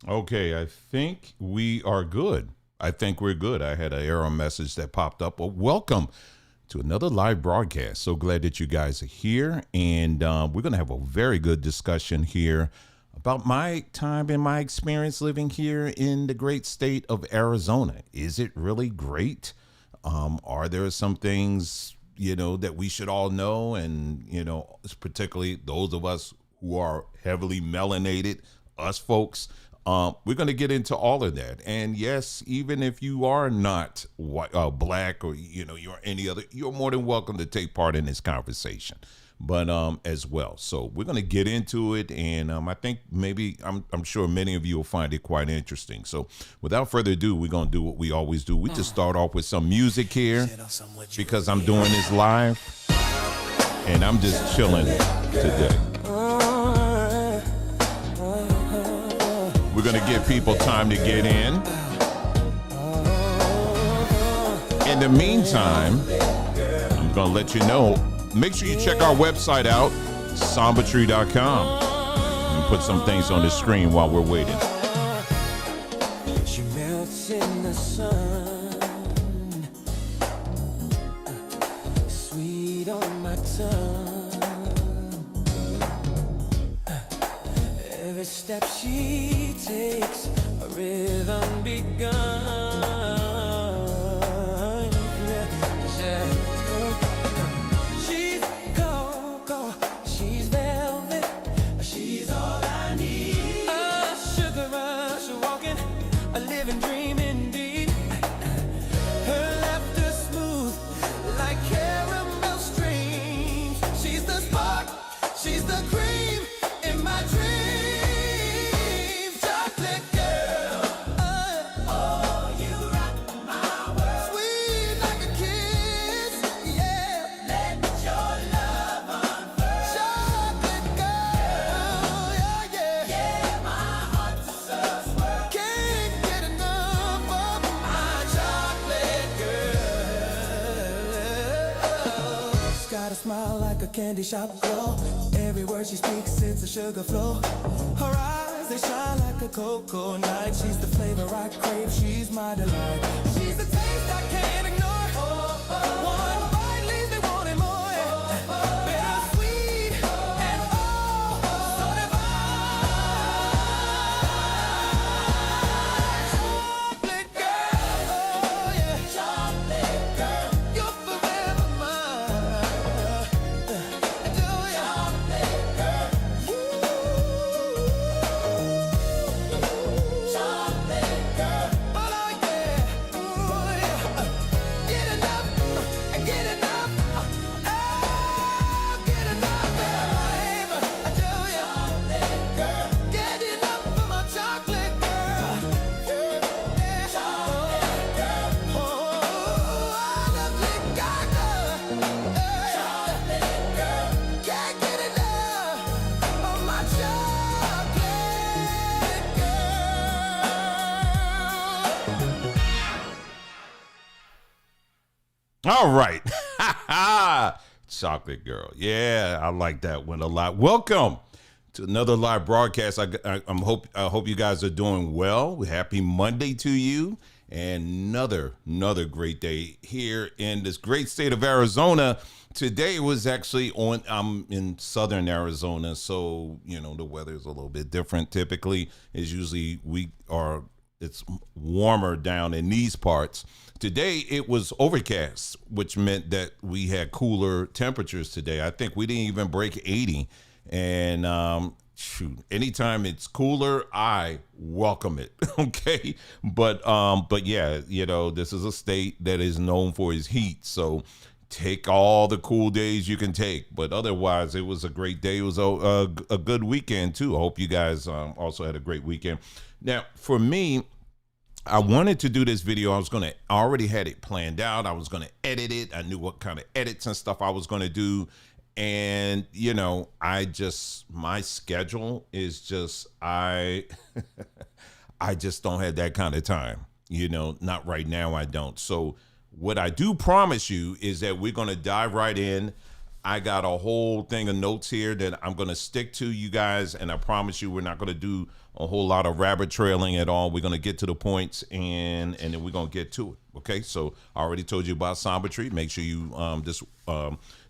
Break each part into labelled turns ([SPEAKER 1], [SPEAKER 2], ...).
[SPEAKER 1] Okay, I think we are good. I think we're good. I had an error message that popped up. Well, welcome to another live broadcast. So glad that you guys are here. And we're going to have a very good discussion here about my time and my experience living here in the great state of Arizona. Is it really great? Are there some things, that we should all know? And, particularly those of us who are heavily melanated, us folks. We're going to get into all of that. And yes, even if you are not white, black, or you're any other, you're more than welcome to take part in this conversation. But as well, so we're going to get into it, and I think maybe I'm sure many of you will find it quite interesting. So without further ado, we're going to do what we always do. We just start off with some music here because I'm doing this live, and I'm just chilling today. We're going to give people time to get in. In the meantime, I'm going to let you know, make sure you check our website out, sambatree.com. And put some things on the screen while we're waiting.
[SPEAKER 2] She melts in the sun, sweet on my tongue. Every step she takes, a rhythm begun. She's cocoa, she's velvet, she's all I need. A sugar rush, walking, a living dream indeed. Her laughter smooth like caramel streams. She's the spark, she's the cream in my dreams. Chocolate girl, oh, you rock my world. Sweet like a kiss, yeah. Let your love unfurl. Chocolate girl, yeah. Yeah, my heart's a swirl. Can't get enough of my chocolate girl. She's got a smile like a candy shop glow. Every word she speaks, it's a sugar flow. Her eyes, they shine like a cocoa night. She's the flavor I crave, she's my delight. She's the taste I can't ignore. One bite leaves me wanting more. Bittersweet and oh, so divine. Chocolate girl, oh yeah. Chocolate girl, you're forever mine.
[SPEAKER 1] All right. Chocolate girl. Yeah, I like that one a lot. Welcome to another live broadcast. I hope you guys are doing well. Happy Monday to you. And another great day here in this great state of Arizona. Today was actually I'm in southern Arizona, so the weather is a little bit different. Typically, it's usually it's warmer down in these parts. Today it was overcast, which meant that we had cooler temperatures today. I think we didn't even break 80. And anytime it's cooler, I welcome it. Okay. But yeah, this is a state that is known for its heat. So take all the cool days you can take. But otherwise, it was a great day. It was a good weekend too. I hope you guys also had a great weekend. Now, for me, I wanted to do this video. I already had it planned out. I was going to edit it. I knew what kind of edits and stuff I was going to do. And, my schedule is just, I just don't have that kind of time, not right now. I don't. So what I do promise you is that we're going to dive right in. I got a whole thing of notes here that I'm going to stick to, you guys, and I promise you we're not going to do a whole lot of rabbit trailing at all. We're going to get to the points, and then we're going to get to it. Okay, so I already told you about Samba Tree. Make sure you this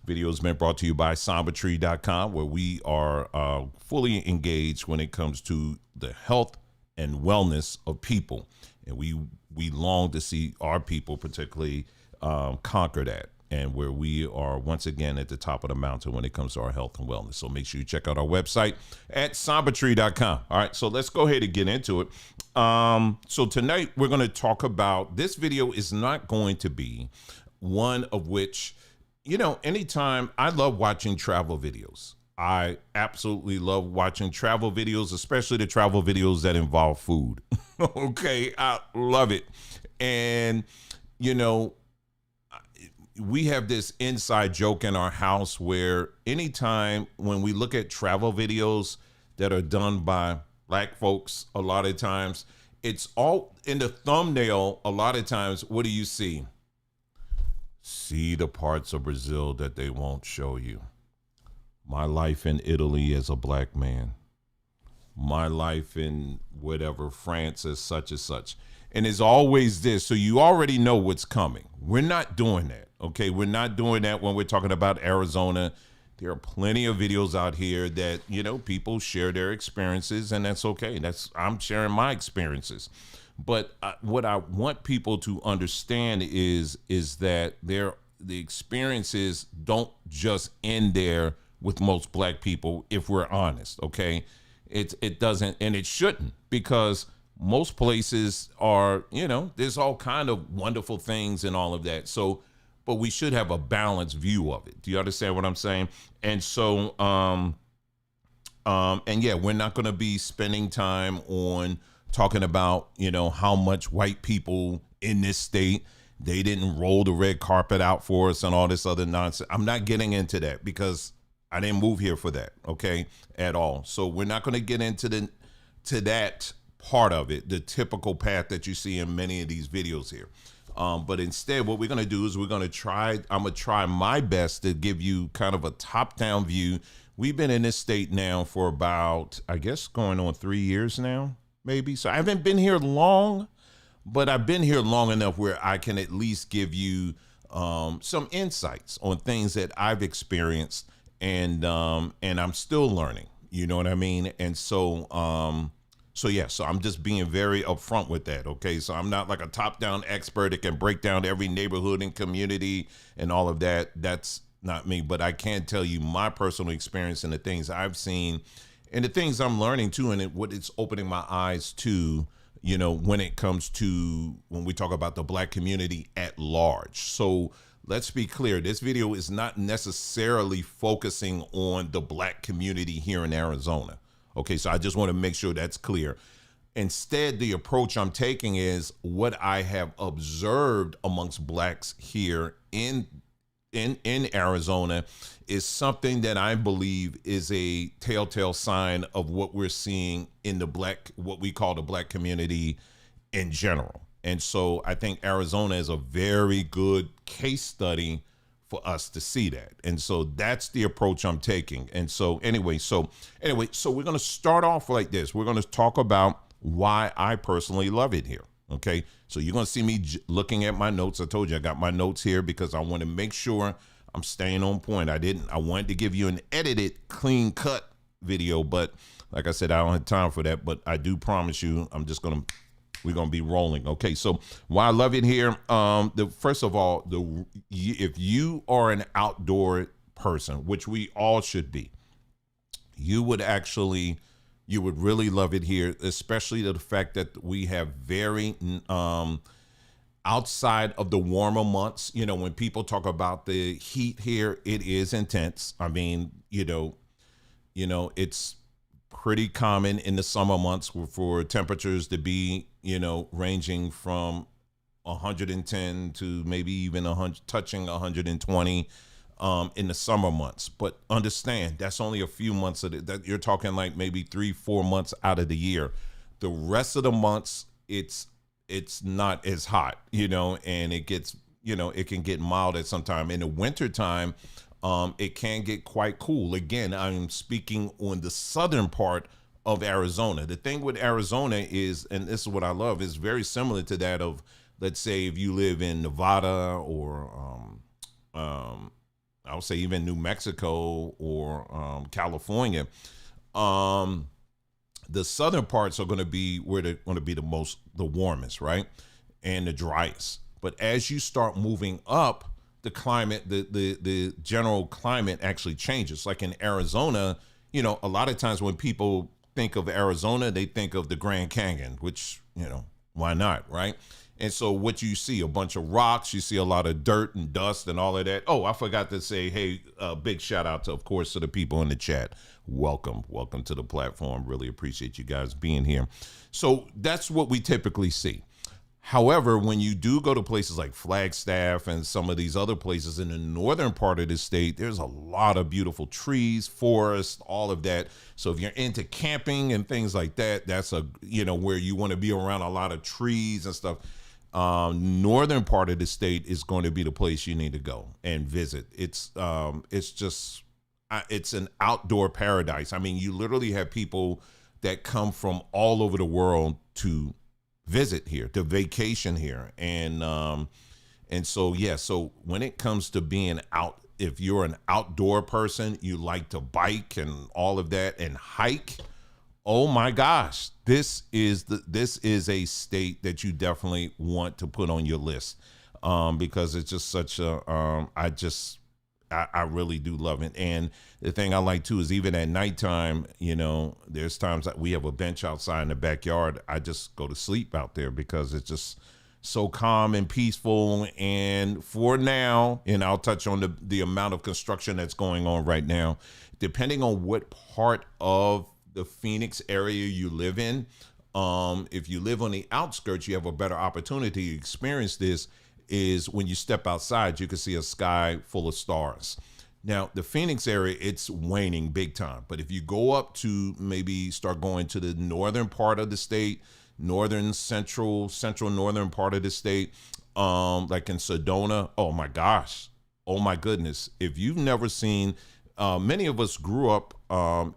[SPEAKER 1] video has been brought to you by sambatree.com, where we are fully engaged when it comes to the health and wellness of people, and we long to see our people particularly conquer that, and where we are once again at the top of the mountain when it comes to our health and wellness. So make sure you check out our website at sambatree.com. All right, so let's go ahead and get into it. So tonight we're going to talk about, this video is not going to be one of which, anytime, I love watching travel videos. I absolutely love watching travel videos, especially the travel videos that involve food. Okay, I love it. And, we have this inside joke in our house where anytime when we look at travel videos that are done by Black folks, a lot of times, it's all in the thumbnail. A lot of times, what do you see? See the parts of Brazil that they won't show you. My life in Italy as a Black man. My life in whatever, France as such and such. And it's always this. So you already know what's coming. We're not doing that. Okay, we're not doing that when we're talking about Arizona. There are plenty of videos out here that, people share their experiences, and that's okay. I'm sharing my experiences. But what I want people to understand is that the experiences don't just end there with most Black people, if we're honest, okay? It doesn't, and it shouldn't, because most places are, there's all kind of wonderful things and all of that. So, but we should have a balanced view of it. Do you understand what I'm saying? And so, and yeah, we're not going to be spending time on talking about, how much white people in this state, they didn't roll the red carpet out for us and all this other nonsense. I'm not getting into that because I didn't move here for that, okay, at all. So we're not going to get into that part of it, the typical path that you see in many of these videos here. But instead, what we're going to do is I'm going to try my best to give you kind of a top-down view. We've been in this state now for about, I guess, going on 3 years now, maybe. So I haven't been here long, but I've been here long enough where I can at least give you some insights on things that I've experienced, and I'm still learning. You know what I mean? And so, so I'm just being very upfront with that, okay? So I'm not like a top-down expert that can break down every neighborhood and community and all of that. That's not me, but I can tell you my personal experience and the things I've seen and the things I'm learning too, and what it's opening my eyes to, when it comes to, when we talk about the Black community at large. So let's be clear, this video is not necessarily focusing on the Black community here in Arizona. Okay, so I just want to make sure that's clear. Instead, the approach I'm taking is what I have observed amongst Blacks here in Arizona is something that I believe is a telltale sign of what we're seeing in what we call the Black community in general. And so I think Arizona is a very good case study for us to see that. And so that's the approach I'm taking. And so anyway, so we're going to start off like this. We're going to talk about why I personally love it here. Okay. So you're going to see me looking at my notes. I told you I got my notes here because I want to make sure I'm staying on point. I wanted to give you an edited, clean cut video, but like I said, I don't have time for that, but I do promise you, we're going to be rolling. Okay. So why I love it here. First of all, if you are an outdoor person, which we all should be, you would really love it here, especially the fact that we have very, outside of the warmer months, when people talk about the heat here, it is intense. I mean, it's pretty common in the summer months for temperatures to be, ranging from 110 to maybe even 100, touching 120 in the summer months. But understand, that's only a few months of it. That you're talking like maybe 3-4 months out of the year. The rest of the months, it's not as hot, and it gets, it can get mild at some time. In the winter time, it can get quite cool. Again, I'm speaking on the southern part of Arizona. The thing with Arizona is, and this is what I love, is very similar to that of, let's say, if you live in Nevada or I would say even New Mexico or California. The southern parts are going to be where they're going to be the warmest, right? And the driest. But as you start moving up, the climate, the general climate actually changes. Like in Arizona, you know, a lot of times when people think of Arizona, they think of the Grand Canyon, which, you know, why not, right? And so what you see, a bunch of rocks, you see a lot of dirt and dust and all of that. Oh, I forgot to say, hey, big shout out to, of course, to the people in the chat. Welcome to the platform. Really appreciate you guys being here. So that's what we typically see. However, when you do go to places like Flagstaff and some of these other places in the northern part of the state, there's a lot of beautiful trees, forests, all of that. So if you're into camping and things like that, that's where you want to be around a lot of trees and stuff. Northern part of the state is going to be the place you need to go and visit. It's an outdoor paradise. I mean, you literally have people that come from all over the world to visit here, to vacation here. And so, yeah, so when it comes to being out, if you're an outdoor person, you like to bike and all of that and hike, oh my gosh, this is a state that you definitely want to put on your list, because it's just such a, I really do love it. And the thing I like too is even at nighttime, you know, there's times that we have a bench outside in the backyard. I just go to sleep out there because it's just so calm and peaceful. And for now, and I'll touch on the amount of construction that's going on right now, depending on what part of the Phoenix area you live in. If you live on the outskirts, you have a better opportunity to experience this. Is when you step outside, you can see a sky full of stars. Now, the Phoenix area, it's waning big time. But if you go up to maybe start going to the northern part of the state, central northern part of the state, like in Sedona, oh my gosh, oh my goodness. If you've never seen, many of us grew up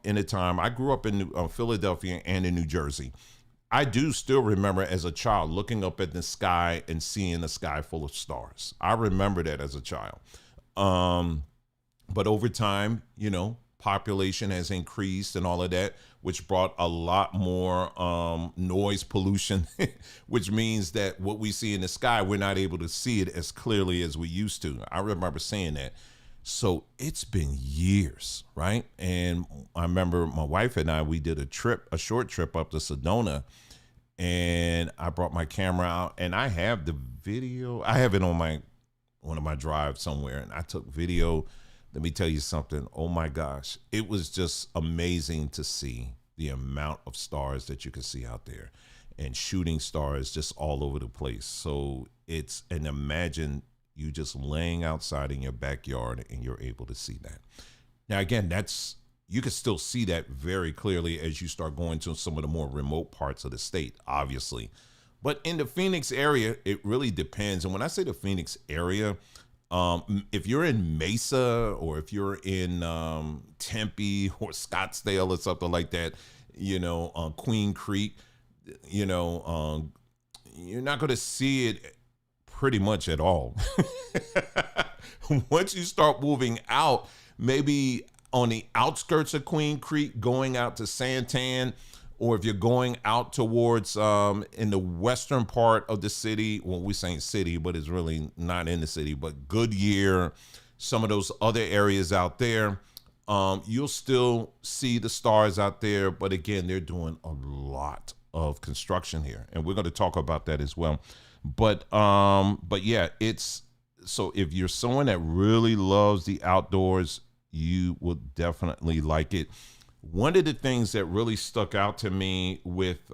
[SPEAKER 1] in a time, I grew up in Philadelphia and in New Jersey. I do still remember as a child looking up at the sky and seeing the sky full of stars. I remember that as a child. But over time, you know, population has increased and all of that, which brought a lot more noise pollution, which means that what we see in the sky, we're not able to see it as clearly as we used to. I remember saying that. So it's been years, right? And I remember my wife and I, we did a short trip up to Sedona, and I brought my camera out, and I have the video. I have it on one of my drives somewhere, and I took video. Let me tell you something. Oh my gosh. It was just amazing to see the amount of stars that you can see out there, and shooting stars just all over the place. So and imagine you just laying outside in your backyard and you're able to see that. Now, again, you can still see that very clearly as you start going to some of the more remote parts of the state, obviously. But in the Phoenix area, it really depends. And when I say the Phoenix area, if you're in Mesa or if you're in Tempe or Scottsdale or something like that, you know, Queen Creek, you know, you're not going to see it pretty much at all. Once you start moving out, maybe on the outskirts of Queen Creek, going out to Santan, or if you're going out towards in the western part of the city, well, we're saying city, but it's really not in the city, but Goodyear, some of those other areas out there, you'll still see the stars out there. But again, they're doing a lot of construction here, and we're going to talk about that as well. But yeah, so if you're someone that really loves the outdoors, you will definitely like it. One of the things that really stuck out to me with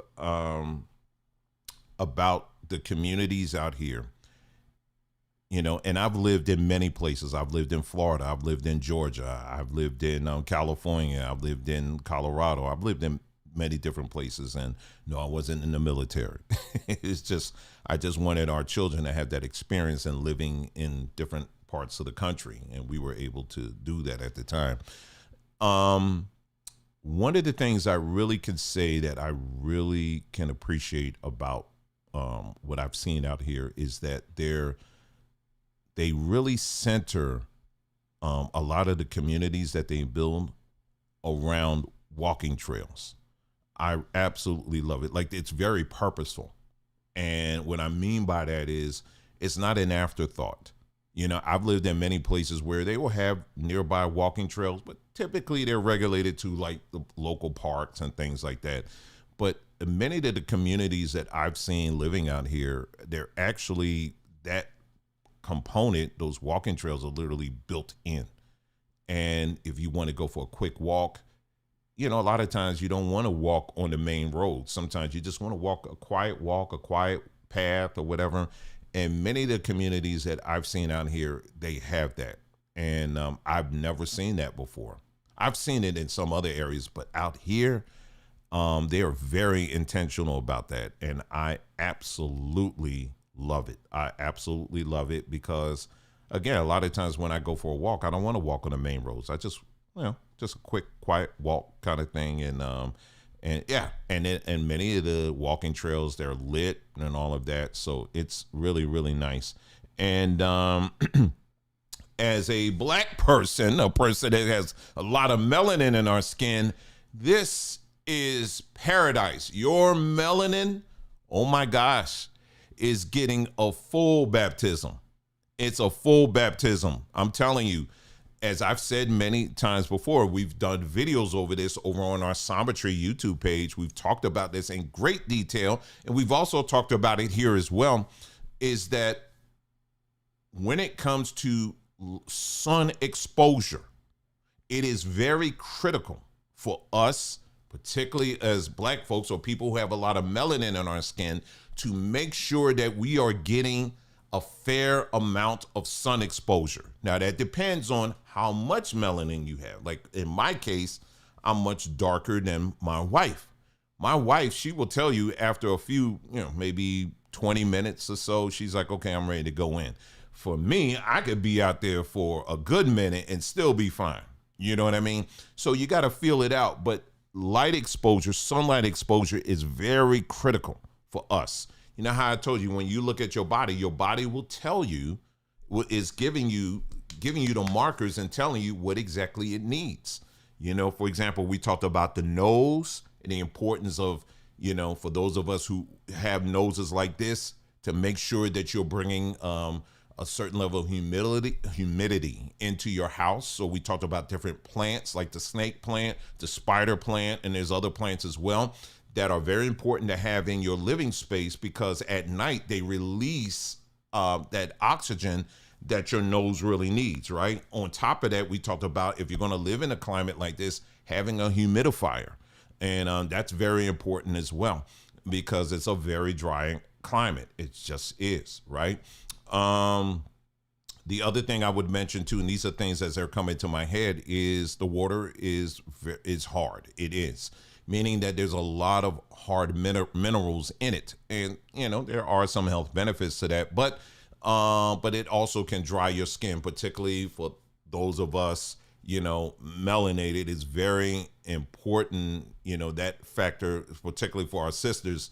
[SPEAKER 1] about the communities out here, you know, and I've lived in many places. I've lived in Florida. I've lived in Georgia. I've lived in California. I've lived in Colorado. I've lived in many different places. And no, I wasn't in the military. It's just, I just wanted our children to have that experience in living in different parts of the country, and we were able to do that at the time. Um, One of the things I really can say that I really can appreciate about what I've seen out here is that they really center a lot of the communities that they build around walking trails. I absolutely love it. Like, it's very purposeful. And what I mean by that is it's not an afterthought. You know, I've lived in many places where they will have nearby walking trails, but typically they're regulated to like the local parks and things like that. But many of the communities that I've seen living out here, they're actually that component, those walking trails are literally built in. And if you want to go for a quick walk, you know, a lot of times you don't want to walk on the main road. Sometimes you just want to walk, a quiet path or whatever. And many of the communities that I've seen out here, they have that. And I've never seen that before. I've seen it in some other areas, but out here, they are very intentional about that. And I absolutely love it. I absolutely love it because, again, a lot of times when I go for a walk, I don't want to walk on the main roads. I just, you know, just a quick, quiet walk kind of thing. And yeah, and many of the walking trails, they're lit and all of that. So it's really, really nice. And as a black person, a person that has a lot of melanin in our skin, this is paradise. Your melanin, oh my gosh, is getting a full baptism. It's a full baptism. I'm telling you, as I've said many times before, we've done videos over this over on our Samba Tree YouTube page. We've talked about this in great detail, and we've also talked about it here as well, is that when it comes to sun exposure, it is very critical for us, particularly as black folks or people who have a lot of melanin in our skin, to make sure that we are getting a fair amount of sun exposure. Now, that depends on how much melanin you have. Like in my case, I'm much darker than my wife. My wife, she will tell you after a few, you know, maybe 20 minutes or so, she's like, okay, I'm ready to go in. For me, I could be out there for a good minute and still be fine. You know what I mean? So you got to feel it out. But light exposure, sunlight exposure is very critical for us. You know how I told you, when you look at your body will tell you, what is giving you the markers and telling you what exactly it needs. You know, for example, we talked about the nose and the importance of, you know, for those of us who have noses like this, to make sure that you're bringing a certain level of humidity into your house. So we talked about different plants like the snake plant, the spider plant, and there's other plants as well that are very important to have in your living space, because at night they release that oxygen that your nose really needs, right? On top of that, we talked about, if you're going to live in a climate like this, having a humidifier. And that's very important as well, because it's a very dry climate. It just is, right? The other thing I would mention too, and these are things as they're coming to my head, is the water is hard. It is. Meaning that there's a lot of hard minerals in it. And, you know, there are some health benefits to that, but it also can dry your skin, particularly for those of us, you know, melanated. Is very important, you know, that factor, particularly for our sisters,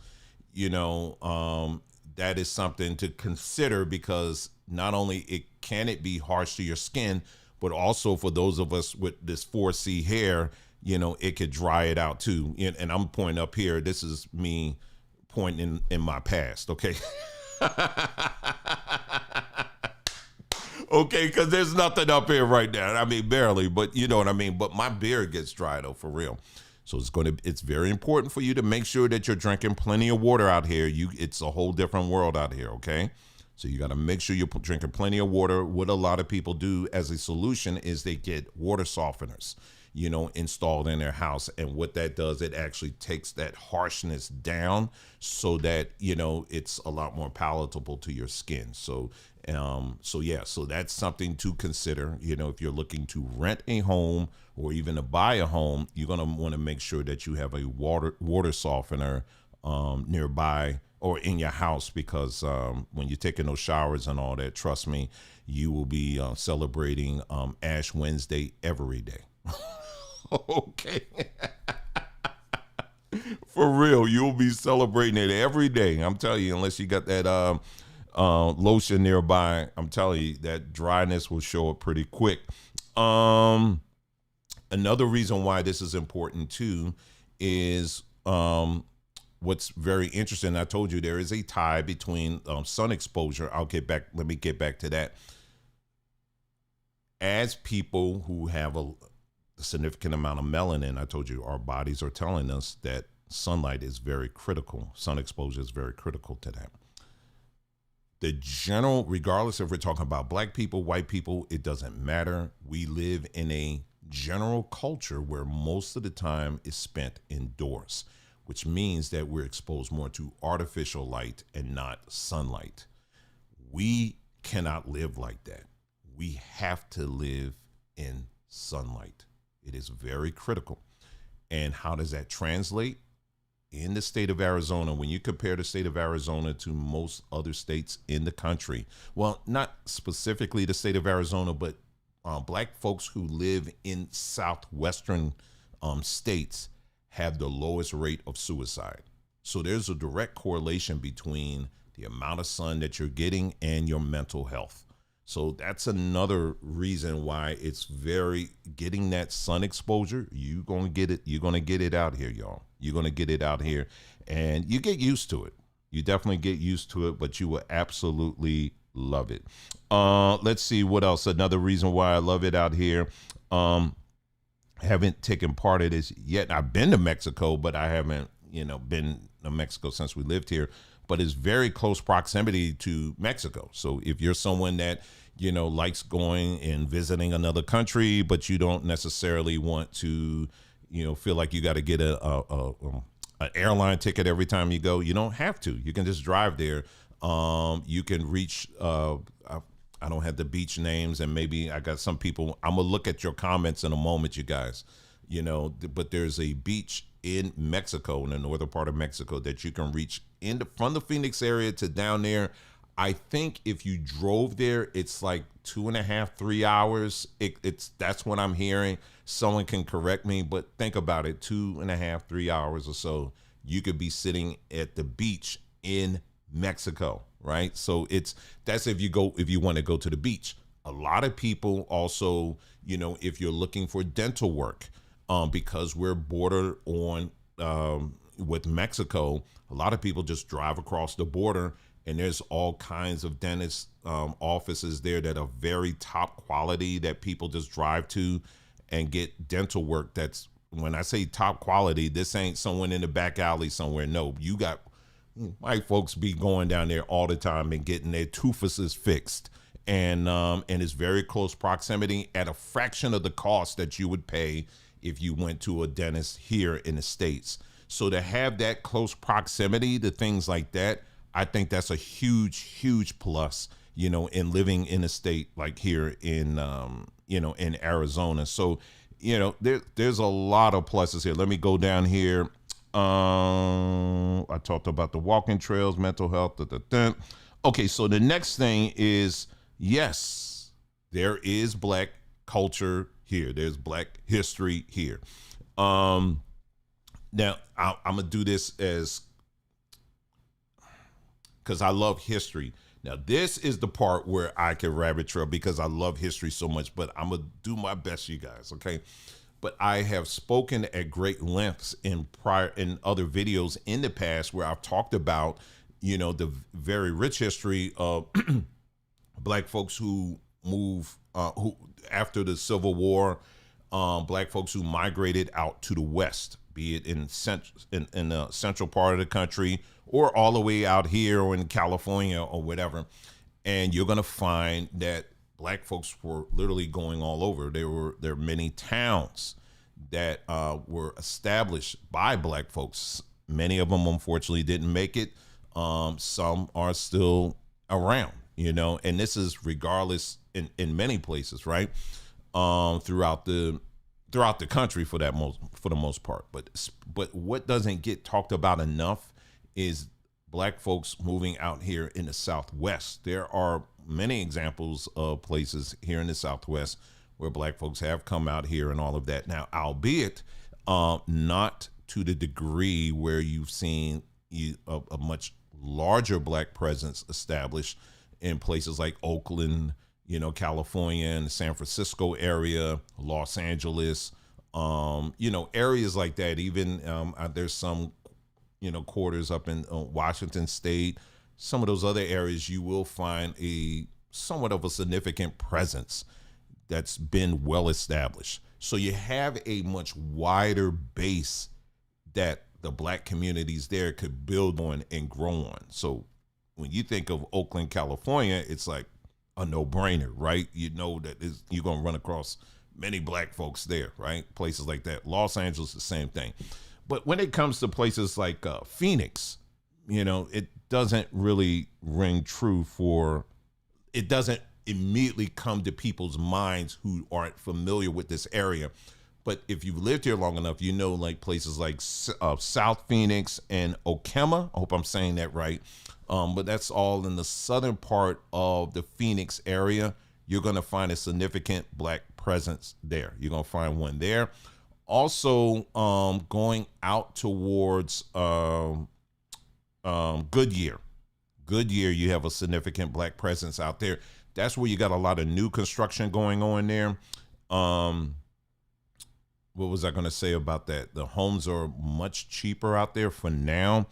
[SPEAKER 1] you know, that is something to consider, because not only can it be harsh to your skin, but also for those of us with this 4C hair, you know, it could dry it out too. And I'm pointing up here. This is me pointing in my past. Okay. Okay. Cause there's nothing up here right now. I mean, barely, but you know what I mean? But my beard gets dry though, for real. So it's very important for you to make sure that you're drinking plenty of water out here. It's a whole different world out here. Okay. So you got to make sure you're drinking plenty of water. What a lot of people do as a solution is they get water softeners, you know, installed in their house. And what that does, it actually takes that harshness down so that, you know, it's a lot more palatable to your skin. So that's something to consider. You know, if you're looking to rent a home or even to buy a home, you're going to want to make sure that you have a water softener nearby or in your house, because when you're taking those showers and all that, trust me, you will be celebrating Ash Wednesday every day. Okay. For real, you'll be celebrating it every day. I'm telling you, unless you got that lotion nearby, I'm telling you that dryness will show up pretty quick. Another reason why this is important too is what's very interesting. I told you there is a tie between sun exposure. Let me get back to that. As people who have a significant amount of melanin, I told you our bodies are telling us that sunlight is very critical. Sun exposure is very critical to that. The general, regardless if we're talking about black people, white people, it doesn't matter. We live in a general culture where most of the time is spent indoors, which means that we're exposed more to artificial light and not sunlight. We cannot live like that. We have to live in sunlight. It is very critical. And how does that translate? In the state of Arizona, when you compare the state of Arizona to most other states in the country, well, not specifically the state of Arizona, but black folks who live in southwestern states have the lowest rate of suicide. So there's a direct correlation between the amount of sun that you're getting and your mental health. So that's another reason why it's very getting that sun exposure. You're going to get it. You're going to get it out here, y'all. You're going to get it out here, and you get used to it. You definitely get used to it, but you will absolutely love it. Let's see what else. Another reason why I love it out here. Haven't taken part of this yet. I've been to Mexico, but I haven't, been to Mexico since we lived here. But it's very close proximity to Mexico. So if you're someone that, likes going and visiting another country, but you don't necessarily want to, feel like you got to get an airline ticket every time you go, you don't have to. You can just drive there. You can reach, I don't have the beach names, and maybe I got some people. I'm going to look at your comments in a moment, you guys, but there's a beach in Mexico, in the northern part of Mexico, that you can reach from the Phoenix area to down there. I think if you drove there, it's like 2.5, 3 hours. That's what I'm hearing. Someone can correct me, but think about it, 2.5, 3 hours or so, you could be sitting at the beach in Mexico, right? So that's if you want to go to the beach. A lot of people also, if you're looking for dental work, because we're bordered on with Mexico, a lot of people just drive across the border, and there's all kinds of dentist offices there that are very top quality that people just drive to and get dental work. That's, when I say top quality, this ain't someone in the back alley somewhere. No, you got white folks be going down there all the time and getting their toofuses fixed. And it's very close proximity at a fraction of the cost that you would pay if you went to a dentist here in the States. So to have that close proximity to things like that, I think that's a huge, huge plus, in living in a state like here in, in Arizona. So, there's a lot of pluses here. Let me go down here. I talked about the walking trails, mental health. Okay, so the next thing is, yes, there is black culture here. There's black history here. Now, I'm going to do this because I love history. Now, this is the part where I can rabbit trail because I love history so much, but I'm going to do my best, you guys, okay? But I have spoken at great lengths in other videos in the past where I've talked about, the very rich history of black folks who who after the Civil War, black folks who migrated out to the West, be it in the central part of the country or all the way out here or in California or whatever. And you're going to find that black folks were literally going all over. There are many towns that were established by black folks. Many of them, unfortunately, didn't make it. Some are still around, and this is regardless in many places, right? Throughout the country for the most part. But what doesn't get talked about enough is black folks moving out here in the Southwest. There are many examples of places here in the Southwest where black folks have come out here and all of that. Now, albeit not to the degree where you've seen a much larger black presence established in places like Oakland, California and the San Francisco area, Los Angeles, areas like that. Even there's some, quarters up in Washington State. Some of those other areas, you will find a somewhat of a significant presence that's been well established. So you have a much wider base that the black communities there could build on and grow on. So when you think of Oakland, California, it's like a no-brainer, right? You know that you're going to run across many black folks there, right? Places like that. Los Angeles, the same thing. But when it comes to places like Phoenix, it doesn't really ring true it doesn't immediately come to people's minds who aren't familiar with this area. But if you've lived here long enough, like places like South Phoenix and Okema. I hope I'm saying that right. But that's all in the southern part of the Phoenix area. You're going to find a significant black presence there. You're going to find one there. Also, going out towards Goodyear. Goodyear, you have a significant black presence out there. That's where you got a lot of new construction going on there. What was I going to say about that? The homes are much cheaper out there for now.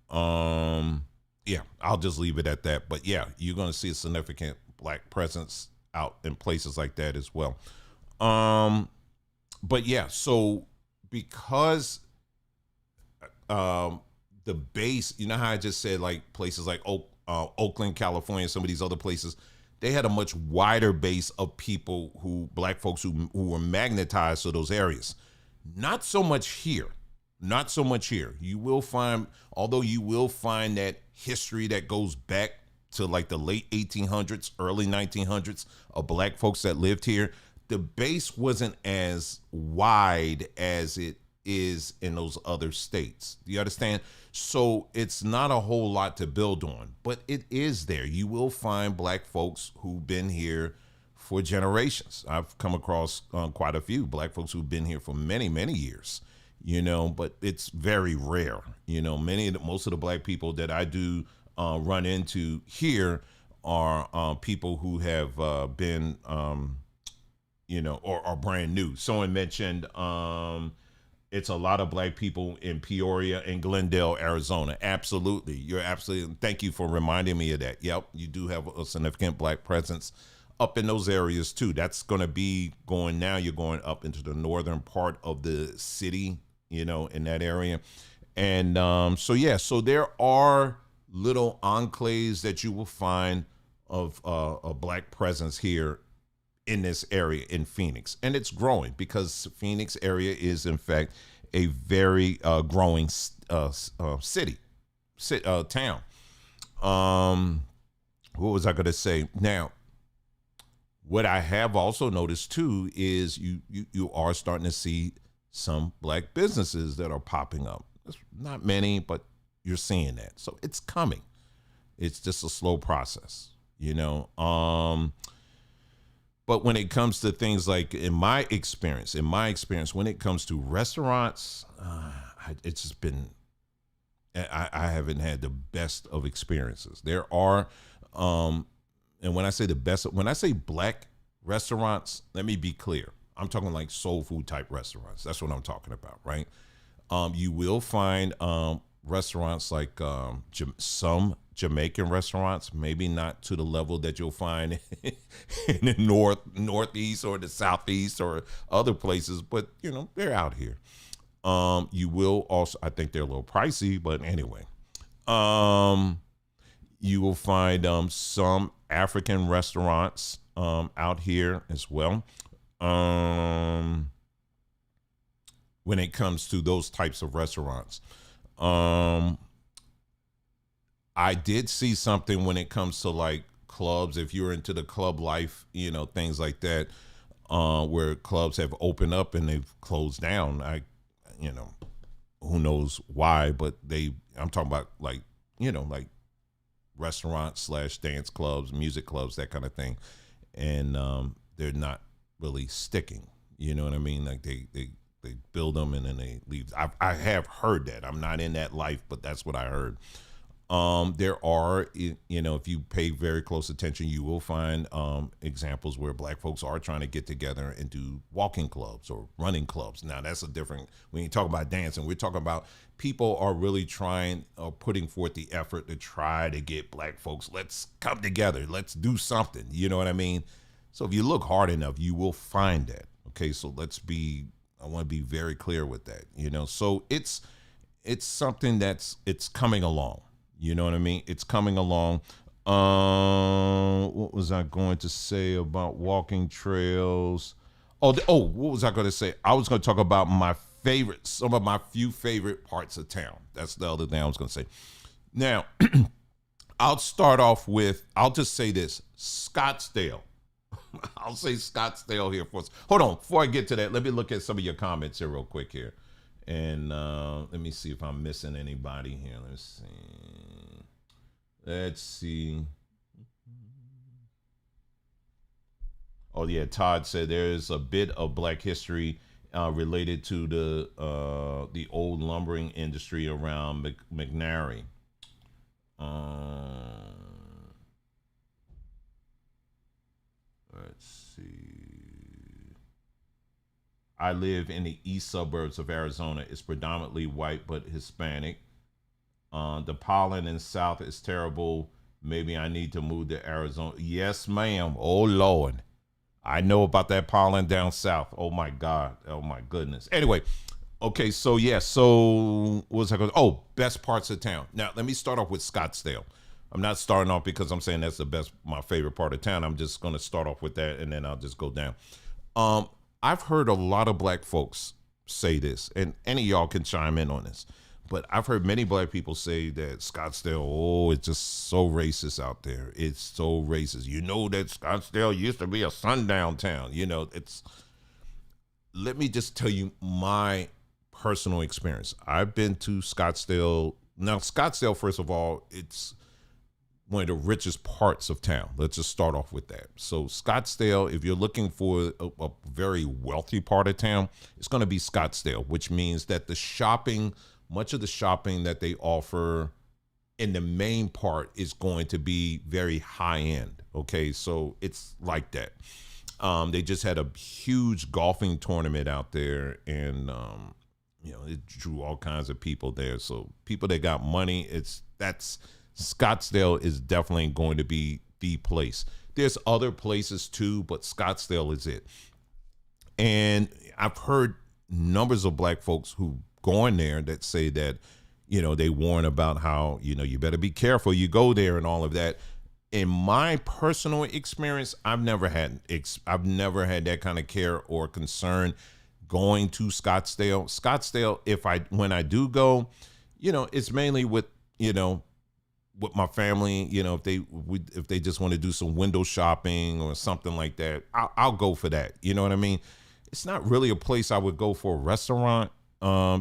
[SPEAKER 1] Yeah, I'll just leave it at that. But yeah, you're going to see a significant black presence out in places like that as well. But yeah, so because the base, how I just said like places like Oakland, California, some of these other places, they had a much wider base of people black folks who were magnetized to those areas. Not so much here. Not so much here. You will find that history that goes back to like the late 1800s, early 1900s of black folks that lived here. The base wasn't as wide as it is in those other states. Do you understand? So it's not a whole lot to build on, but it is there. You will find black folks who've been here for generations. I've come across quite a few black folks who've been here for many, many years, but it's very rare. Most of the black people that I do run into here are people who have been, or are brand new. Someone mentioned it's a lot of black people in Peoria and Glendale, Arizona. Absolutely. You're absolutely. Thank you for reminding me of that. Yep. You do have a significant black presence up in those areas too. That's going to be going now. You're going up into the northern part of the city, in that area. And so there are little enclaves that you will find of a black presence here in this area in Phoenix, and it's growing because Phoenix area is in fact a very growing town. What was I going to say? Now, what I have also noticed too is you are starting to see some black businesses that are popping up. It's not many, but you're seeing that, so it's coming. It's just a slow process, But when it comes to things like in my experience, when it comes to restaurants, it's just been, I haven't had the best of experiences. There are, and when I say the best, when I say black restaurants, let me be clear. I'm talking like soul food type restaurants. That's what I'm talking about, right? You will find restaurants like some Jamaican restaurants, maybe not to the level that you'll find in the northeast or the southeast or other places, but they're out here. You will also, I think they're a little pricey, but anyway, you will find some African restaurants out here as well. When it comes to those types of restaurants, I did see something when it comes to like clubs. If you're into the club life, things like that, where clubs have opened up and they've closed down. who knows why, but I'm talking about like, like restaurants slash dance clubs, music clubs, that kind of thing. And they're not really sticking. You know what I mean? Like they build them and then they leave. I have heard that. I'm not in that life, but that's what I heard. There are, if you pay very close attention, you will find examples where black folks are trying to get together and do walking clubs or running clubs. Now, that's a different, when you talk about dancing, we're talking about people are really trying, putting forth the effort to try to get black folks, let's come together, let's do something. You know what I mean? So if you look hard enough, you will find that. Okay, so I want to be very clear with that. So it's something it's coming along. You know what I mean? It's coming along. What was I going to say about walking trails? What was I going to say? I was going to talk about some of my few favorite parts of town. That's the other thing I was going to say. Now, I'll just say this, Scottsdale. I'll say Scottsdale here for us. Hold on. Before I get to that, let me look at some of your comments here real quick here. And let me see if I'm missing anybody here. Let's see. Oh, yeah. Todd said there's a bit of black history related to the old lumbering industry around McNary. Let's see. I live in the east suburbs of Arizona. It's predominantly white but Hispanic. The pollen in South is terrible. Maybe I need to move to Arizona. Yes, ma'am. Oh, Lord. I know about that pollen down south. Oh, my God. Oh, my goodness. Anyway, okay, so, yeah. So, what was I going to... Oh, best parts of town. Now, let me start off with Scottsdale. I'm not starting off because I'm saying that's my favorite part of town. I'm just going to start off with that, and then I'll just go down. I've heard a lot of black folks say this, and any of y'all can chime in on this, but I've heard many black people say that Scottsdale, it's just so racist out there. It's so racist. You know that Scottsdale used to be a sundown town. Let me just tell you my personal experience. I've been to Scottsdale. Now, Scottsdale, first of all, it's one of the richest parts of town. Let's just start off with that. So Scottsdale, if you're looking for a very wealthy part of town, it's going to be Scottsdale, which means that much of the shopping that they offer in the main part is going to be very high end. Okay, so it's like that. They just had a huge golfing tournament out there, and it drew all kinds of people there. So people that got money, Scottsdale is definitely going to be the place. There's other places too, but Scottsdale is it. And I've heard numbers of black folks who go in there that say that, they warn about how, you better be careful. You go there and all of that. In my personal experience, I've never had that kind of care or concern going to Scottsdale. Scottsdale, when I do go, it's mainly with my family, if they just want to do some window shopping or something like that, I'll go for that. You know what I mean? It's not really a place I would go for a restaurant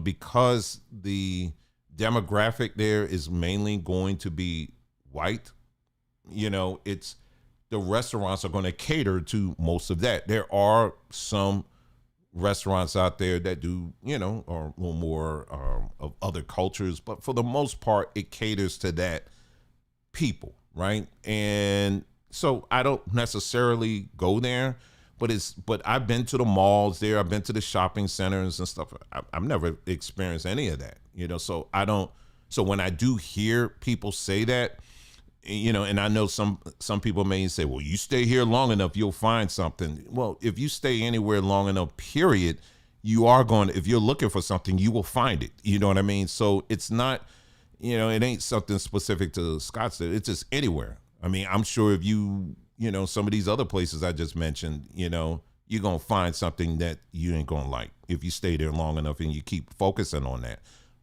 [SPEAKER 1] because the demographic there is mainly going to be white. It's the restaurants are going to cater to most of that. There are some restaurants out there that do, or a little more of other cultures, but for the most part, it caters to that people, right? And so I don't necessarily go there, but I've been to the malls there. I've been to the shopping centers and stuff. I've never experienced any of that, so so when I do hear people say that, and I know some people may say, well, you stay here long enough, you'll find something. Well, if you stay anywhere long enough, period, if you're looking for something, you will find it. You know what I mean? So it's not, it ain't something specific to Scottsdale. It's just anywhere. I mean, I'm sure if some of these other places I just mentioned, you're going to find something that you ain't going to like if you stay there long enough and you keep focusing on that.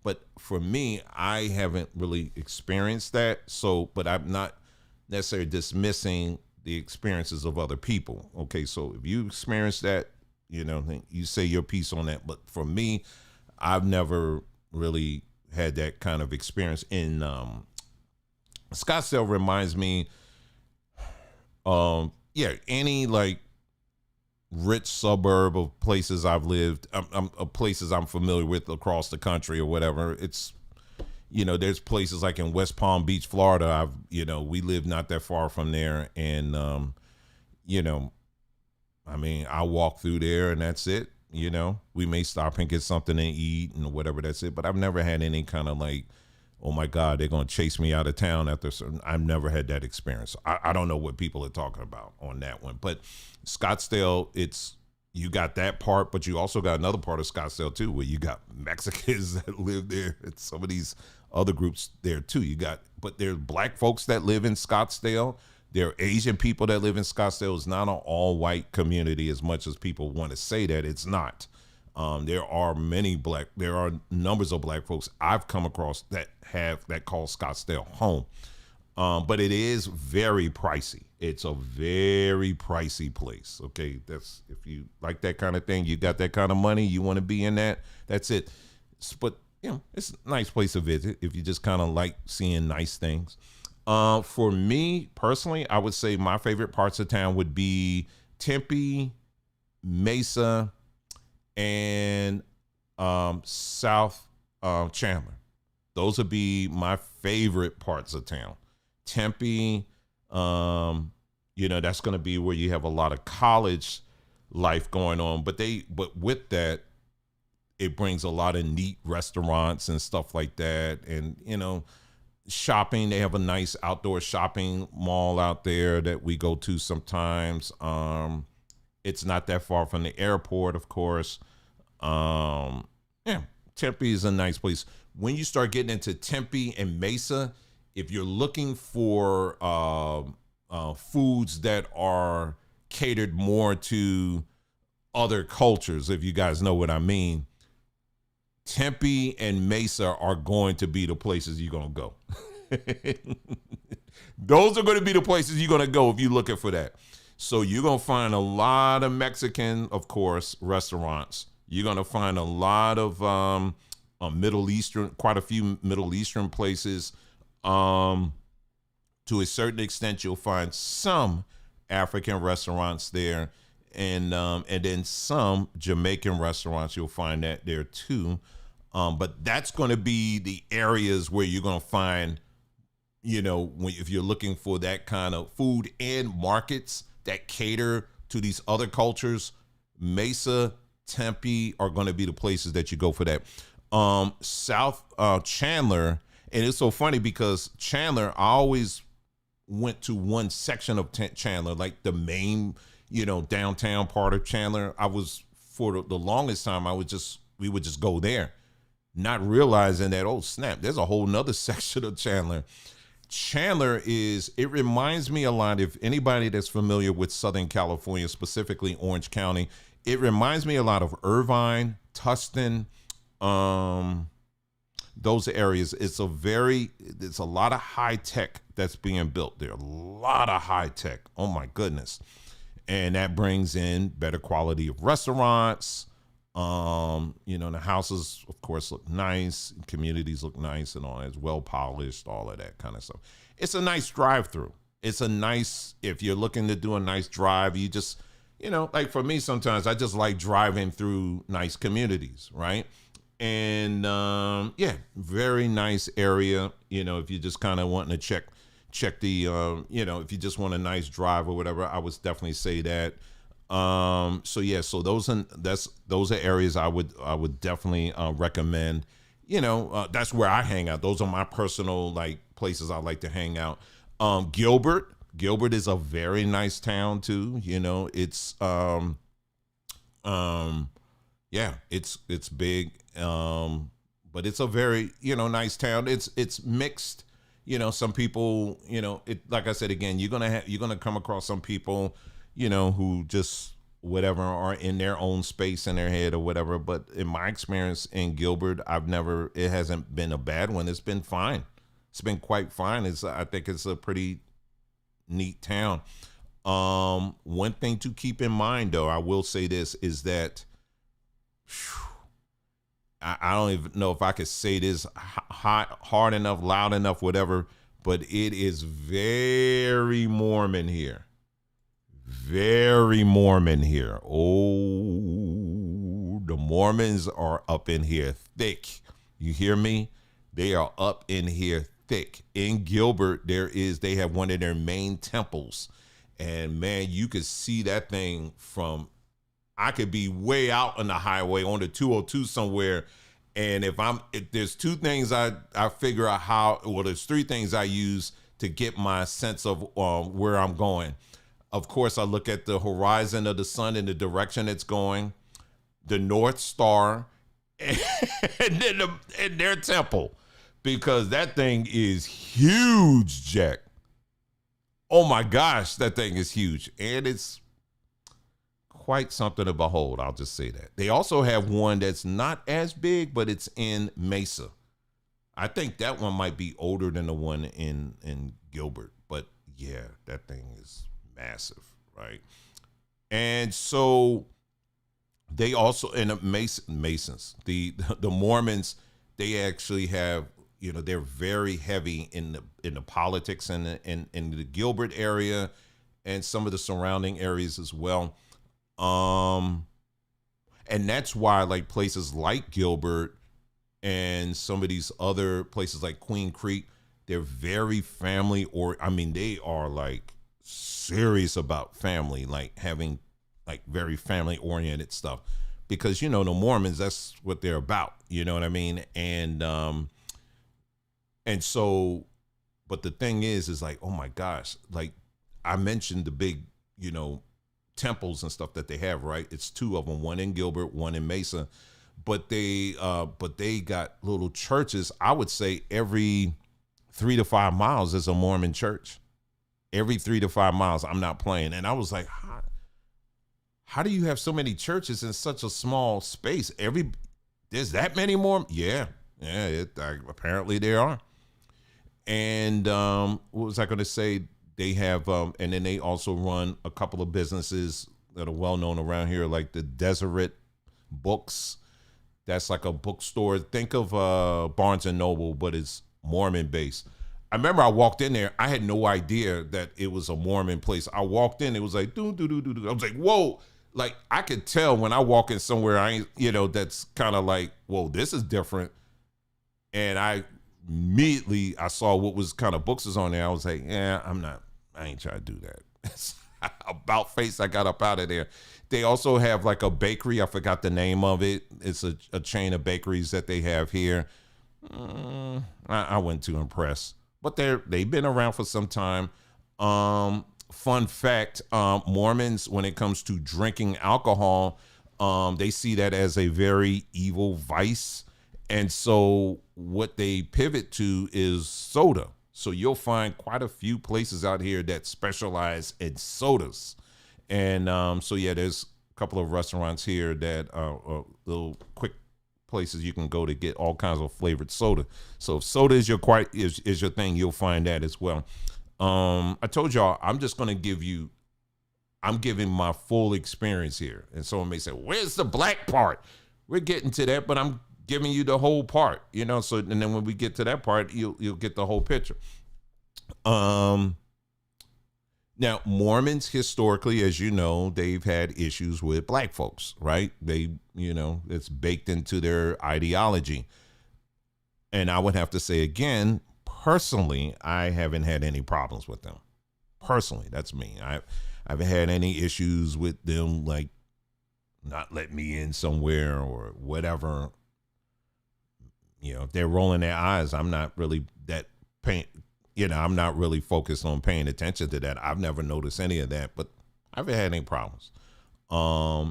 [SPEAKER 1] But for me, I haven't really experienced that. So, but I'm not necessarily dismissing the experiences of other people. Okay, so if you experience that, then you say your piece on that. But for me, I've never really had that kind of experience. In Scottsdale reminds me, yeah, any like rich suburb of places I've lived, places I'm familiar with across the country or whatever. It's, there's places like in West Palm Beach, Florida. We live not that far from there, and I mean, I walk through there and that's it. We may stop and get something to eat and whatever, that's it. But I've never had any kind of like, oh my God, they're going to chase me out of town after certain. I've never had that experience. I don't know what people are talking about on that one. But Scottsdale, you got that part, but you also got another part of Scottsdale too, where you got Mexicans that live there and some of these other groups there too. But there's black folks that live in Scottsdale. There are Asian people that live in Scottsdale. It's not an all-white community as much as people want to say that. It's not. There are numbers of black folks I've come across that call Scottsdale home. But it is very pricey. It's a very pricey place. Okay. That's, if you like that kind of thing, you got that kind of money, you want to be in that, that's it. But it's a nice place to visit if you just kind of like seeing nice things. For me personally, I would say my favorite parts of town would be Tempe, Mesa, and South Chandler. Those would be my favorite parts of town. Tempe, that's going to be where you have a lot of college life going on, but with that, it brings a lot of neat restaurants and stuff like that. And, shopping, they have a nice outdoor shopping mall out there that we go to sometimes. It's not that far from the airport, of course. Tempe is a nice place. When you start getting into Tempe and Mesa, if you're looking for foods that are catered more to other cultures, if you guys know what I mean, Tempe and Mesa are going to be the places you're going to go. Those are going to be the places you're going to go if you're looking for that. So you're going to find a lot of Mexican, of course, restaurants. You're going to find a lot of Middle Eastern, quite a few Middle Eastern places. To a certain extent, you'll find some African restaurants there, and then some Jamaican restaurants. You'll find that there too. But that's going to be the areas where you're going to find, if you're looking for that kind of food and markets that cater to these other cultures, Mesa, Tempe are going to be the places that you go for that. South Chandler, and it's so funny because Chandler, I always went to one section of Chandler, like the main, downtown part of Chandler. I was, for the longest time, we would just go there, not realizing that, oh snap, there's a whole nother section of Chandler. It reminds me a lot, if anybody that's familiar with Southern California, specifically Orange County, it reminds me a lot of Irvine, Tustin, those areas. It's a lot of high tech that's being built there. A lot of high tech. Oh my goodness. And that brings in better quality of restaurants. The houses, of course, look nice. Communities look nice and all that. It's well polished, all of that kind of stuff. It's a nice drive-through. If you're looking to do a nice drive, you just, like for me, sometimes I just like driving through nice communities, right? And very nice area. If you just kind of wanting to check the, if you just want a nice drive or whatever, I would definitely say that. So those are areas I would definitely recommend. That's where I hang out. Those are my personal like places I like to hang out. Gilbert is a very nice town too. It's it's big, but it's a very nice town. It's mixed. Some people, like I said again, you're gonna come across some people, who just whatever are in their own space in their head or whatever. But in my experience in Gilbert, it hasn't been a bad one. It's been fine. It's been quite fine. I think it's a pretty neat town. One thing to keep in mind though, I will say this, is that I don't even know if I could say this hard enough, loud enough, whatever, but it is very Mormon here. Very Mormon here. Oh, the Mormons are up in here thick. You hear me? They are up in here thick. In Gilbert, they have one of their main temples. And man, you could see that thing from, I could be way out on the highway on the 202 somewhere. And if there's two things I figure out there's three things I use to get my sense of where I'm going. Of course, I look at the horizon of the sun in the direction it's going, the North Star, and then and their temple, because that thing is huge, Jack. Oh my gosh, that thing is huge. And it's quite something to behold. I'll just say that. They also have one that's not as big, but it's in Mesa. I think that one might be older than the one in Gilbert. But yeah, that thing is massive, right? And so they also, in the Masons, the Mormons, they actually have, they're very heavy in the politics in the Gilbert area and some of the surrounding areas as well. And that's why like places like Gilbert and some of these other places like Queen Creek, they're very family, they are like serious about family, like having like very family oriented stuff, because the Mormons, that's what they're about, you know what I mean? And so, but the thing is like, oh my gosh, like I mentioned the big, temples and stuff that they have, right? It's two of them, one in Gilbert, one in Mesa, but they got little churches. I would say every 3 to 5 miles is a Mormon church. Every 3 to 5 miles, I'm not playing. And I was like, how do you have so many churches in such a small space? There's that many more? Yeah, apparently there are. And what was I going to say? They have, and then they also run a couple of businesses that are well known around here, like the Deseret Books. That's like a bookstore. Think of Barnes and Noble, but it's Mormon based. I remember I walked in there. I had no idea that it was a Mormon place. I walked in, it was like, do. I was like, whoa. Like, I could tell when I walk in somewhere, that's kind of like, whoa, this is different. And I saw what was kind of books is on there. I was like, yeah, I ain't trying to do that. About face, I got up out of there. They also have like a bakery. I forgot the name of it. It's a chain of bakeries that they have here. I wasn't too impressed. But they've been around for some time. Fun fact, Mormons, when it comes to drinking alcohol, they see that as a very evil vice. And so what they pivot to is soda. So you'll find quite a few places out here that specialize in sodas. And so, yeah, there's a couple of restaurants here that are little quick places you can go to get all kinds of flavored soda. So if soda is your thing, you'll find that as well. I told y'all I'm giving my full experience here. And someone may say, where's the black part? We're getting to that, but I'm giving you the whole part, so, and then when we get to that part, you'll get the whole picture. Now, Mormons historically, as you know, they've had issues with black folks, right? They, it's baked into their ideology. And I would have to say again, personally, I haven't had any problems with them. Personally, that's me. I haven't had any issues with them, like not letting me in somewhere or whatever. If they're rolling their eyes, I'm not really I'm not really focused on paying attention to that. I've never noticed any of that, but I haven't had any problems.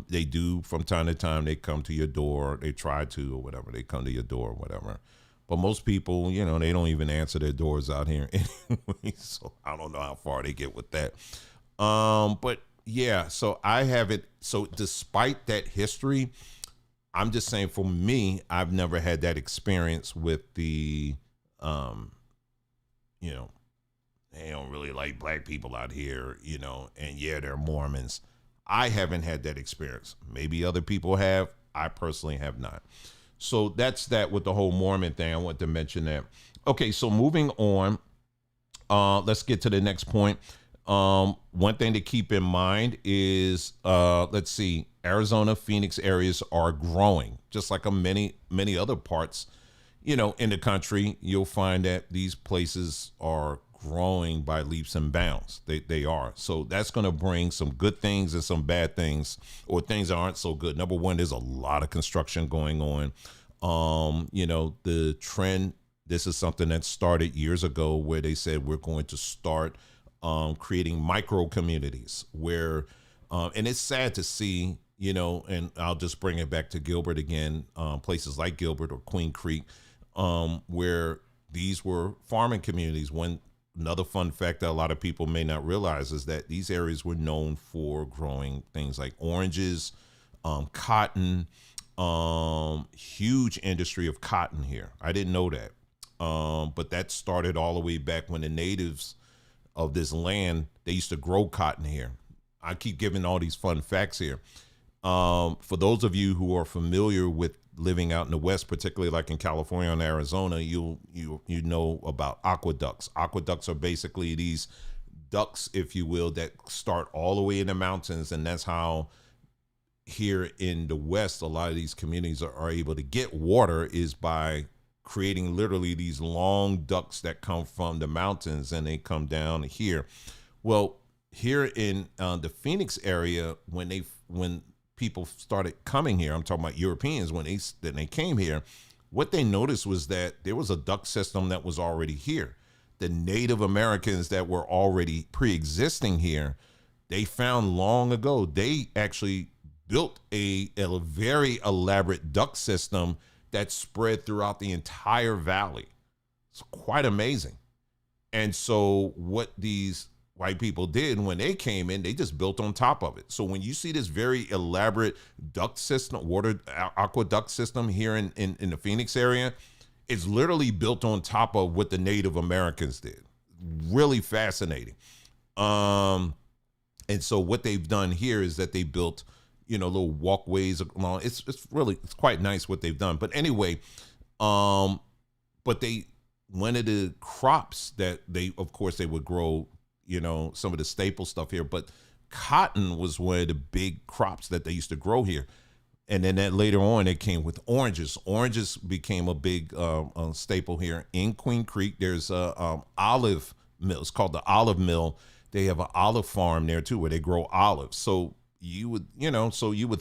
[SPEAKER 1] They do from time to time, they come to your door, they try to, or whatever, they come to your door or whatever. But most people, they don't even answer their doors out here anyway. So I don't know how far they get with that. But yeah, so I haven't, so despite that history, I'm just saying for me, I've never had that experience with the, they don't really like black people out here, and yeah, they're Mormons. I haven't had that experience. Maybe other people have. I personally have not. So that's that with the whole Mormon thing. I want to mention that. Okay, so moving on, let's get to the next point. One thing to keep in mind is, let's see, Arizona, Phoenix areas are growing, just like many other parts, in the country. You'll find that these places are growing by leaps and bounds. They are. So that's going to bring some good things and some bad things, or things that aren't so good. Number one, there's a lot of construction going on. The trend, this is something that started years ago, where they said we're going to start creating micro communities where, and it's sad to see, and I'll just bring it back to Gilbert again, places like Gilbert or Queen Creek, where these were farming communities. Another fun fact that a lot of people may not realize is that these areas were known for growing things like oranges, cotton, huge industry of cotton here. I didn't know that. But that started all the way back when the natives of this land, they used to grow cotton here. I keep giving all these fun facts here. For those of you who are familiar with living out in the West, particularly like in California and Arizona, you know about aqueducts. Aqueducts are basically these ducts, if you will, that start all the way in the mountains. And that's how here in the West, a lot of these communities are able to get water, is by creating literally these long ducts that come from the mountains and they come down here. Well, here in the Phoenix area, when people started coming here, I'm talking about Europeans, when they came here, what they noticed was that there was a duct system that was already here. The Native Americans that were already pre-existing here, they found long ago, they actually built a very elaborate duct system that spread throughout the entire valley. It's quite amazing. And so what these white people did when they came in, they just built on top of it. So when you see this very elaborate duct system, water aqueduct system here in the Phoenix area, it's literally built on top of what the Native Americans did. Really fascinating. And so what they've done here is that they built, little walkways along. It's quite nice what they've done. But anyway, but one of the crops that they would grow, some of the staple stuff here, but cotton was one of the big crops that they used to grow here. And then that later on, it came with oranges. Oranges became a big staple here in Queen Creek. There's a olive mill. It's called the Olive Mill. They have an olive farm there too, where they grow olives. So you would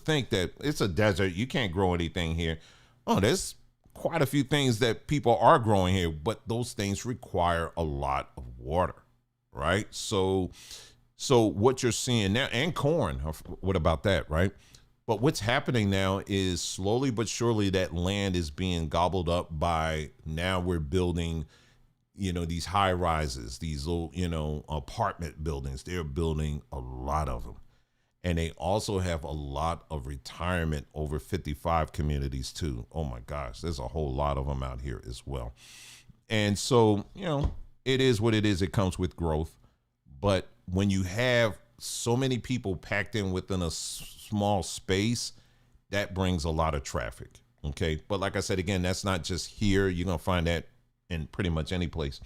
[SPEAKER 1] think that it's a desert. You can't grow anything here. Oh, there's quite a few things that people are growing here, but those things require a lot of water, right? So what you're seeing now, and corn, what about that, right? But what's happening now is slowly but surely that land is being gobbled up by, now we're building, these high rises, these little, apartment buildings. They're building a lot of them. And they also have a lot of retirement over 55 communities too. Oh my gosh, there's a whole lot of them out here as well. And so, it is what it is. It comes with growth. But when you have so many people packed in within a small space, that brings a lot of traffic. Okay. But like I said, again, that's not just here. You're going to find that in pretty much any place.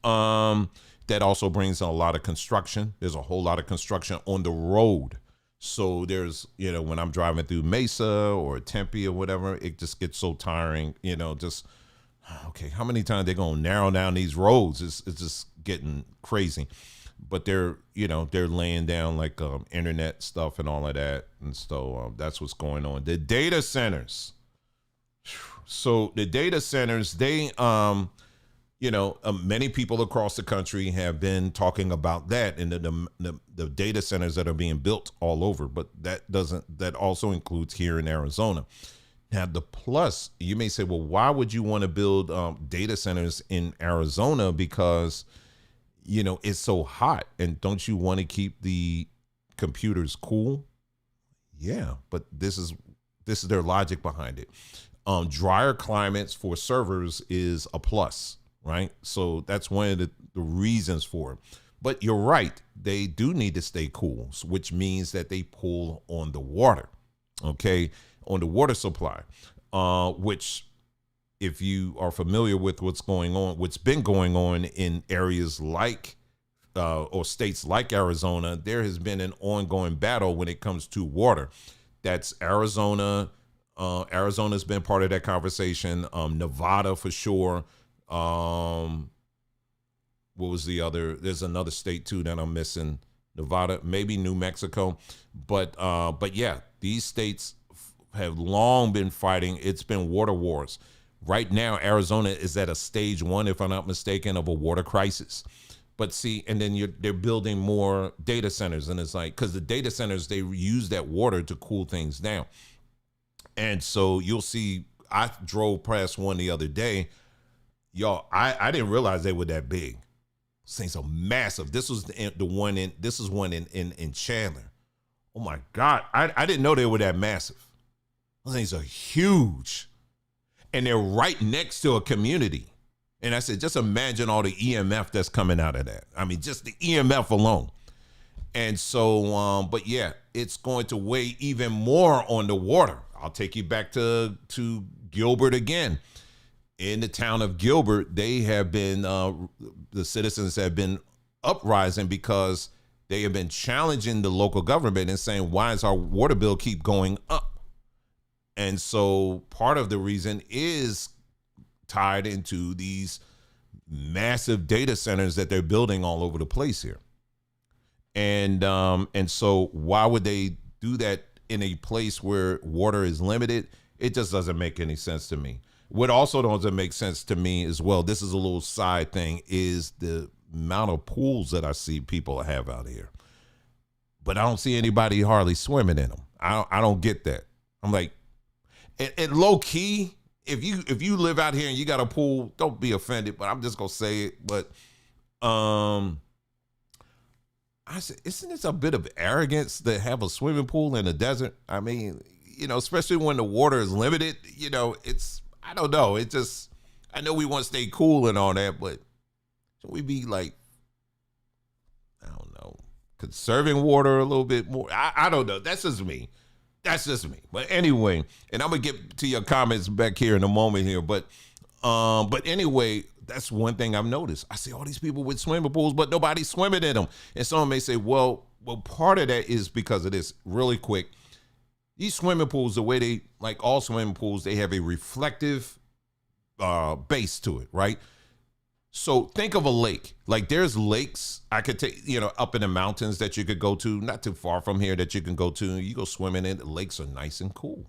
[SPEAKER 1] That also brings a lot of construction. There's a whole lot of construction on the road. So there's, when I'm driving through Mesa or Tempe or whatever, it just gets so tiring, okay, how many times they're going to narrow down these roads? It's just getting crazy. But they're laying down like internet stuff and all of that. And so that's what's going on. The data centers. So the data centers, they, many people across the country have been talking about that, and the data centers that are being built all over. But that also includes here in Arizona. Now, the plus, you may say, well, why would you want to build data centers in Arizona? Because, it's so hot, and don't you want to keep the computers cool? Yeah, but this is their logic behind it. Drier climates for servers is a plus. Right. So that's one of the reasons for it. But you're right. They do need to stay cool, which means that they pull on the water. OK, on the water supply. which if you are familiar with what's been going on in areas like or states like Arizona, there has been an ongoing battle when it comes to water. That's Arizona. Arizona's been part of that conversation. Nevada for sure. What was the other? There's another state too that I'm missing. Nevada, maybe New Mexico, but yeah, these states have long been fighting. It's been water wars. Right now, Arizona is at a stage 1, if I'm not mistaken, of a water crisis. But see, and then they're building more data centers, and it's like, because the data centers, they use that water to cool things down. And so you'll see, I drove past one the other day. Y'all, I didn't realize they were that big. These things are massive. This was one in Chandler. Oh my God. I didn't know they were that massive. Those things are huge. And they're right next to a community. And I said, just imagine all the EMF that's coming out of that. I mean, just the EMF alone. And so, but yeah, it's going to weigh even more on the water. I'll take you back to Gilbert again. In the town of Gilbert, they have been, the citizens have been uprising because they have been challenging the local government and saying, why does our water bill keep going up? And so part of the reason is tied into these massive data centers that they're building all over the place here. And so why would they do that in a place where water is limited? It just doesn't make any sense to me. What also doesn't make sense to me as well, this is a little side thing, is the amount of pools that I see people have out here. But I don't see anybody hardly swimming in them. I don't get that. I'm like, and low key, if you live out here and you got a pool, don't be offended, but I'm just gonna say it. But I said, isn't this a bit of arrogance to have a swimming pool in the desert? I mean, especially when the water is limited, I don't know. It just, I know we want to stay cool and all that, but should we be like, I don't know, conserving water a little bit more? I don't know. That's just me. But anyway, and I'm going to get to your comments back here in a moment here. But anyway, that's one thing I've noticed. I see all these people with swimming pools, but nobody's swimming in them. And someone may say, well, part of that is because of this. Really quick. These swimming pools, the way they, like all swimming pools, they have a reflective base to it, right? So think of a lake. Like there's lakes I could take, up in the mountains that you could go to, not too far from here that you can go to. You go swimming in, the lakes are nice and cool.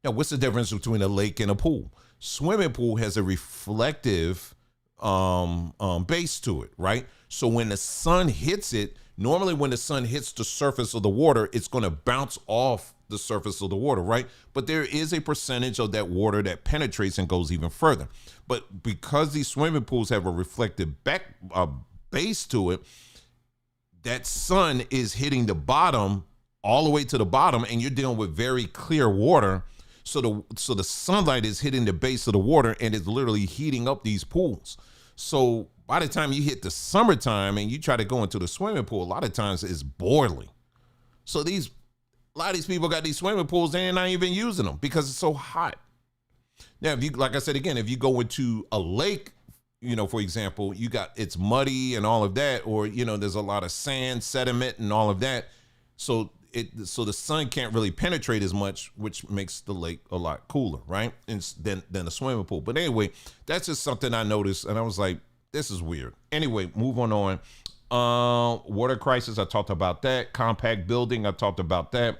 [SPEAKER 1] Now, what's the difference between a lake and a pool? Swimming pool has a reflective base to it, right? So when the sun hits it, normally when the sun hits the surface of the water, it's going to bounce off the surface of the water, right? But there is a percentage of that water that penetrates and goes even further. But because these swimming pools have a reflective base to it, that sun is hitting the bottom all the way to the bottom, and you're dealing with very clear water. So the sunlight is hitting the base of the water and it's literally heating up these pools. So by the time you hit the summertime and you try to go into the swimming pool, a lot of times it's boiling. So a lot of these people got these swimming pools, they're not even using them because it's so hot. Now, if you, like I said again, if you go into a lake, for example, it's muddy and all of that, or there's a lot of sand, sediment, and all of that. So the sun can't really penetrate as much, which makes the lake a lot cooler, right? Than a swimming pool. But anyway, that's just something I noticed, and I was like, this is weird. Anyway, move on. Water crisis, I talked about that. Compact building, I talked about that.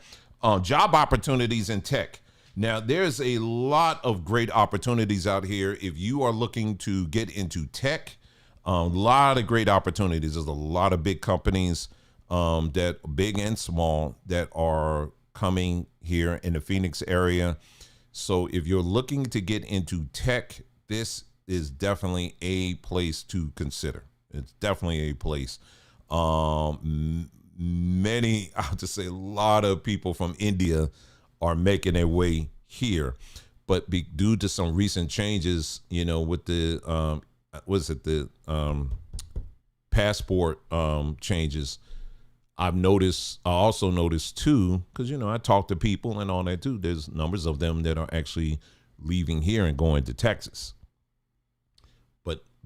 [SPEAKER 1] Job opportunities in tech. Now, there's a lot of great opportunities out here. If you are looking to get into tech, a lot of great opportunities. There's a lot of big companies, that big and small, that are coming here in the Phoenix area. So if you're looking to get into tech, this is definitely a place to consider. It's definitely a place. I'll just say a lot of people from India are making their way here, but due to some recent changes, with the, passport changes, I also noticed too, because, I talk to people and all that too. There's numbers of them that are actually leaving here and going to Texas.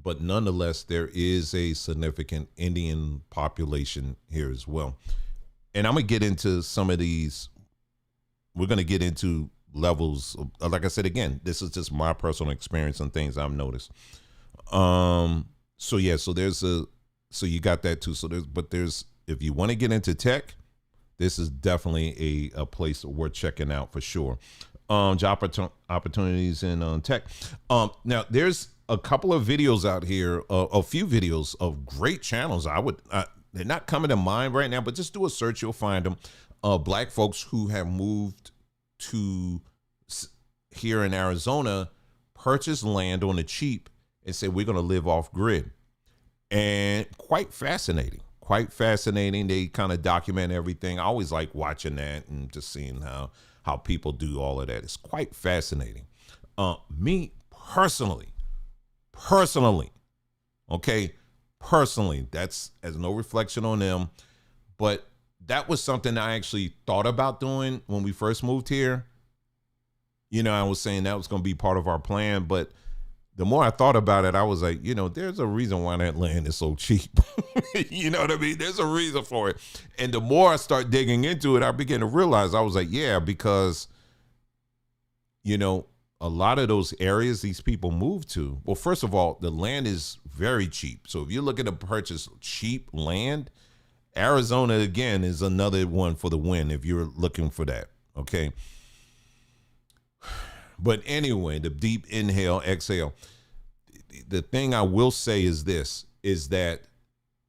[SPEAKER 1] But nonetheless, there is a significant Indian population here as well. And I'm going to get into some of these. We're going to get into levels. Like I said, again, this is just my personal experience and things I've noticed. So yeah, so you got that too. So there's, if you want to get into tech, this is definitely a place worth checking out for sure. Job opportunities in tech. Now there's a couple of videos out here, a few videos of great channels. They're not coming to mind right now, but just do a search, you'll find them. Black folks who have moved to here in Arizona, purchase land on the cheap and say, we're going to live off grid. And quite fascinating. They kind of document everything. I always like watching that and just seeing how people do all of that. It's quite fascinating. Me personally, okay, that's as no reflection on them, but that was something I actually thought about doing when we first moved here. You know, I was saying that was going to be part of our plan, but the more I thought about it, I was like, you know, there's a reason why that land is so cheap. You know what I mean? There's a reason for it. And the more I start digging into it, I began to realize, I was like, yeah, because, you know, a lot of those areas these people move to, well, first of all, the land is very cheap. So if you're looking to purchase cheap land, Arizona, again, is another one for the win if you're looking for that. Okay. But anyway, the deep inhale, exhale. The thing I will say is this, is that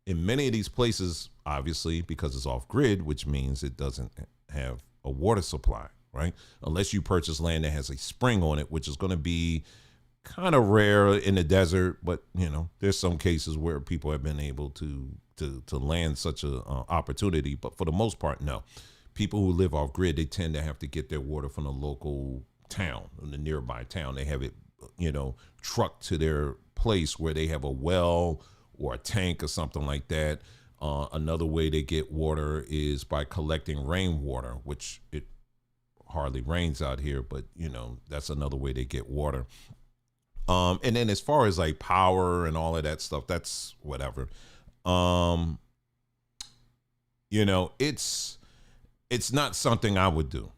[SPEAKER 1] in many of these places, obviously, because it's off grid, which means it doesn't have a water supply, right? Unless you purchase land that has a spring on it, which is going to be kind of rare in the desert. But, you know, there's some cases where people have been able to land such a opportunity. But for the most part, no. People who live off grid, they tend to have to get their water from the local town, in the nearby town. They have it, you know, trucked to their place where they have a well or a tank or something like that. Another way they get water is by collecting rainwater, which it hardly rains out here, but you know, that's another way they get water. And then as far as like power and all of that stuff, that's whatever. You know, it's not something I would do.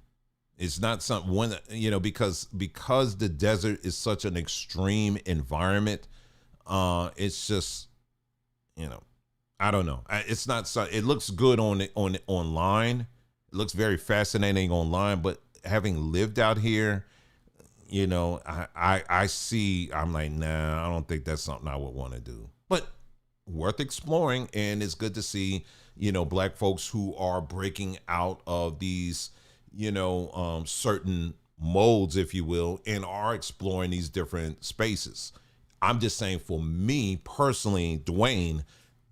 [SPEAKER 1] It's not something, you know, because the desert is such an extreme environment. It's just, you know, I don't know. It's not so. It looks good on online. It looks very fascinating online. But having lived out here, you know, I see. I'm like, nah, I don't think that's something I would want to do. But worth exploring, and it's good to see, you know, Black folks who are breaking out of these, you know, certain molds, if you will, and are exploring these different spaces. I'm just saying, for me personally, Dwayne,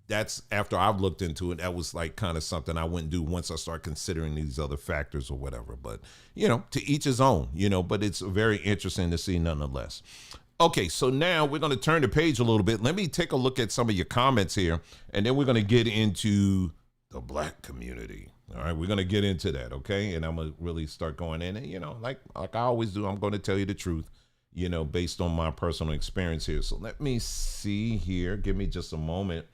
[SPEAKER 1] that's, after I've looked into it, that was like kind of something I wouldn't do once I start considering these other factors or whatever. But, you know, to each his own, you know, but it's very interesting to see nonetheless. Okay, so now we're going to turn the page a little bit. Let me take a look at some of your comments here, and then we're going to get into the Black community. All right, we're going to get into that, okay? And I'm going to really start going in. And, you know, like I always do, I'm going to tell you the truth, you know, based on my personal experience here. So let me see here. Give me just a moment.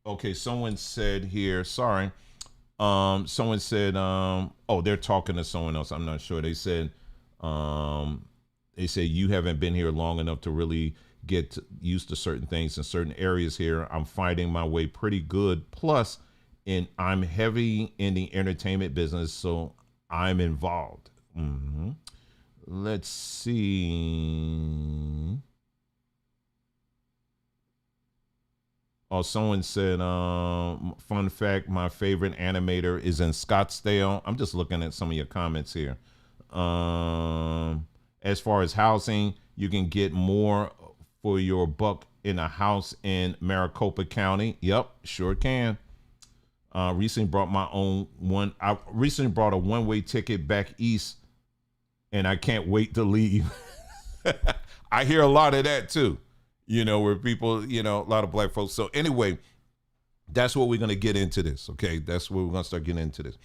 [SPEAKER 1] Okay, someone said here, sorry. Someone said, oh, they're talking to someone else. I'm not sure. They said, you haven't been here long enough to really get used to certain things in certain areas here. I'm finding my way pretty good. Plus, I'm heavy in the entertainment business, so I'm involved. Mm-hmm. Let's see. Oh, someone said, fun fact, my favorite animator is in Scottsdale. I'm just looking at some of your comments here. As far as housing, you can get more for your buck in a house in Maricopa County. Yep, sure can. Recently brought I recently brought a one-way ticket back east, and I can't wait to leave. I hear a lot of that too, you know, where people, you know, a lot of Black folks. So anyway, That's what we're going to get into this. Okay. That's where we're going to start getting into this.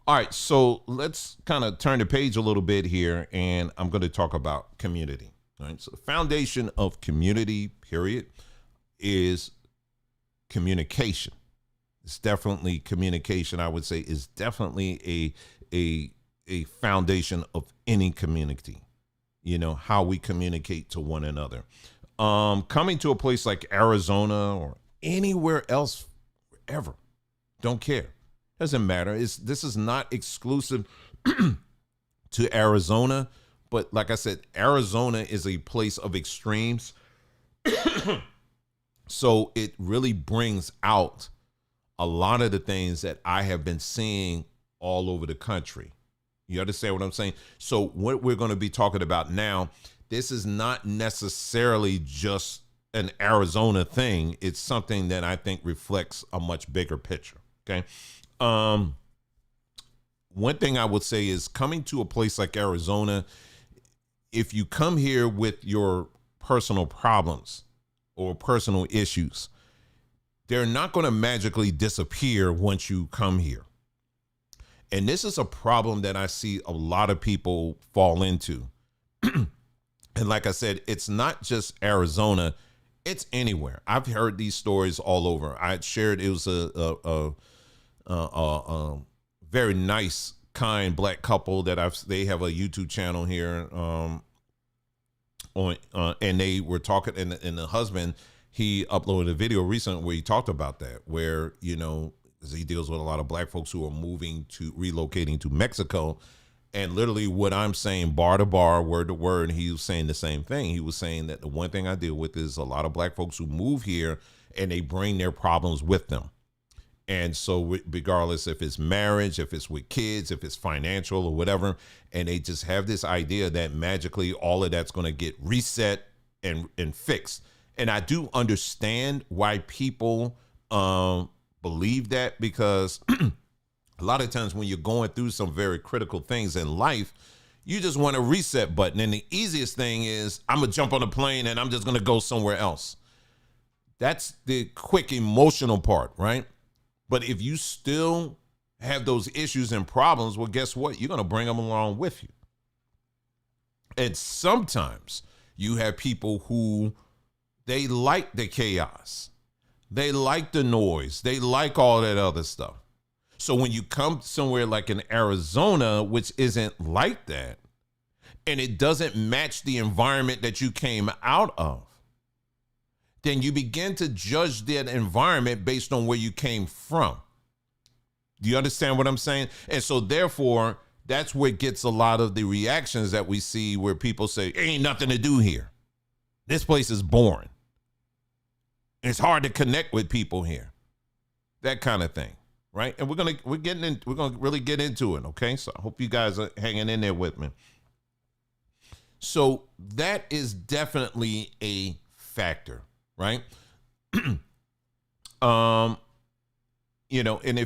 [SPEAKER 1] All right. So let's kind of turn the page a little bit here, and I'm going to talk about community. All right. So the foundation of community, period, is communication. It's definitely communication. I would say is definitely a foundation of any community. You know, how we communicate to one another. Coming to a place like Arizona or anywhere else, ever, don't care. Doesn't matter. This is not exclusive to Arizona, but like I said, Arizona is a place of extremes. So it really brings out a lot of the things that I have been seeing all over the country. You understand what I'm saying? So what we're going to be talking about now, this is not necessarily just an Arizona thing. It's something that I think reflects a much bigger picture. Okay. One thing I would say is coming to a place like Arizona, if you come here with your personal problems or personal issues, they're not going to magically disappear once you come here. And this is a problem that I see a lot of people fall into. And like I said, it's not just Arizona, it's anywhere. I've heard these stories all over. I shared, it was a very nice, kind black couple that they have a YouTube channel here. And they were talking, and the husband, he uploaded a video recently where he talked about that, where, you know, he deals with a lot of black folks who are relocating to Mexico. And literally what I'm saying, bar to bar, word to word, he was saying the same thing. He was saying that the one thing I deal with is a lot of black folks who move here and they bring their problems with them. And so regardless if it's marriage, if it's with kids, if it's financial or whatever, and they just have this idea that magically all of that's going to get reset and fixed. And I do understand why people believe that, because a lot of times when you're going through some very critical things in life, you just want a reset button. And the easiest thing is, I'm going to jump on a plane and I'm just going to go somewhere else. That's the quick emotional part, right? But if you still have those issues and problems, well, guess what? You're going to bring them along with you. And sometimes you have people who, they like the chaos. They like the noise. They like all that other stuff. So when you come somewhere like in Arizona, which isn't like that, and it doesn't match the environment that you came out of, then you begin to judge that environment based on where you came from. Do you understand what I'm saying? And so therefore, that's where it gets a lot of the reactions that we see where people say, ain't nothing to do here. This place is boring. It's hard to connect with people here. That kind of thing, right? And we're gonna really get into it, okay? So I hope you guys are hanging in there with me. So that is definitely a factor, right? You know, and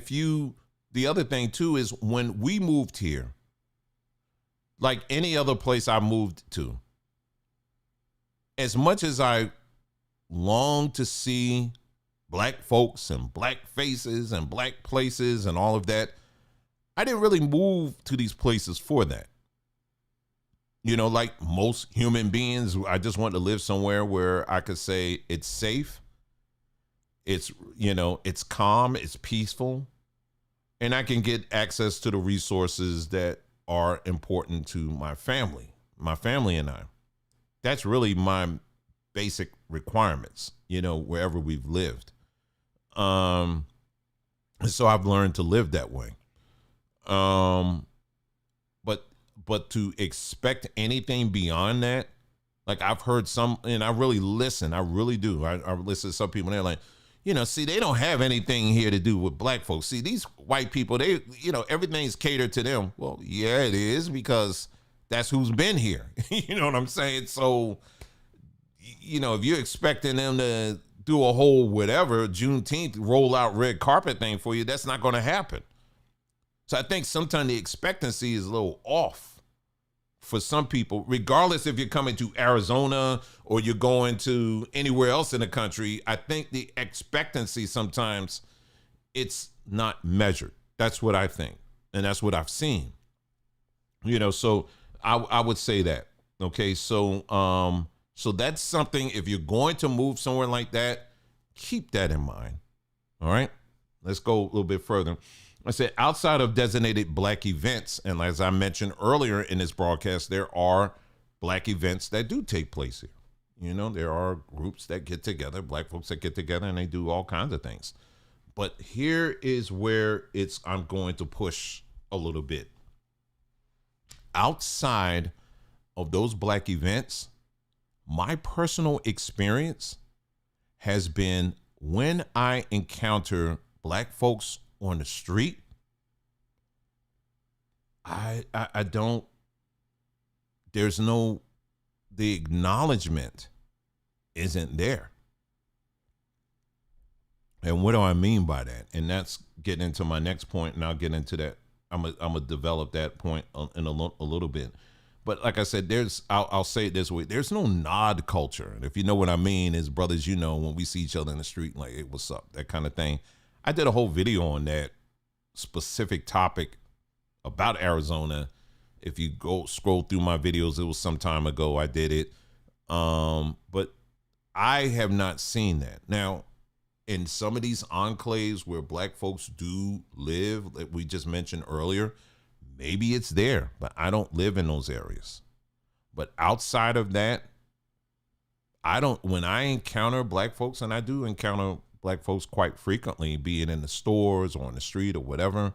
[SPEAKER 1] the other thing too is when we moved here, like any other place I moved to, as much as I long to see black folks and black faces and black places and all of that, I didn't really move to these places for that. You know, like most human beings, I just want to live somewhere where I could say it's safe, it's, you know, it's calm, it's peaceful, and I can get access to the resources that are important to my family and I. That's really my basic requirements, you know, wherever we've lived. So I've learned to live that way. But to expect anything beyond that, like I've heard some, and I really listen, I really do. I listen to some people and they're like, you know, see, they don't have anything here to do with black folks. See, these white people, they, you know, everything's catered to them. Well, yeah, it is, because that's who's been here. You know what I'm saying? So, you know, if you're expecting them to do a whole whatever Juneteenth roll out red carpet thing for you, that's not going to happen. So I think sometimes the expectancy is a little off for some people, regardless if you're coming to Arizona or you're going to anywhere else in the country. I think the expectancy sometimes it's not measured. That's what I think. And that's what I've seen. So I would say that. Okay. So that's something, if you're going to move somewhere like that, keep that in mind. All right. Let's go a little bit further. I said outside of designated black events, and as I mentioned earlier in this broadcast, there are black events that do take place here. There are groups that get together, black folks that get together, and they do all kinds of things. But here is where I'm going to push a little bit. Outside of those black events, my personal experience has been when I encounter black folks on the street, I don't, the acknowledgement isn't there. And what do I mean by that? And that's getting into my next point, and I'll get into that. I'm gonna develop that point in a little bit. But like I said, I'll say it this way: there's no nod culture. And if you know what I mean, is brothers, when we see each other in the street, like, hey, what's up? That kind of thing. I did a whole video on that specific topic about Arizona. If you go scroll through my videos, it was some time ago I did it. But I have not seen that. Now, in some of these enclaves where black folks do live, that we just mentioned earlier, maybe it's there, but I don't live in those areas. But outside of that, when I encounter black folks, and I do encounter black folks quite frequently, be it in the stores or on the street or whatever,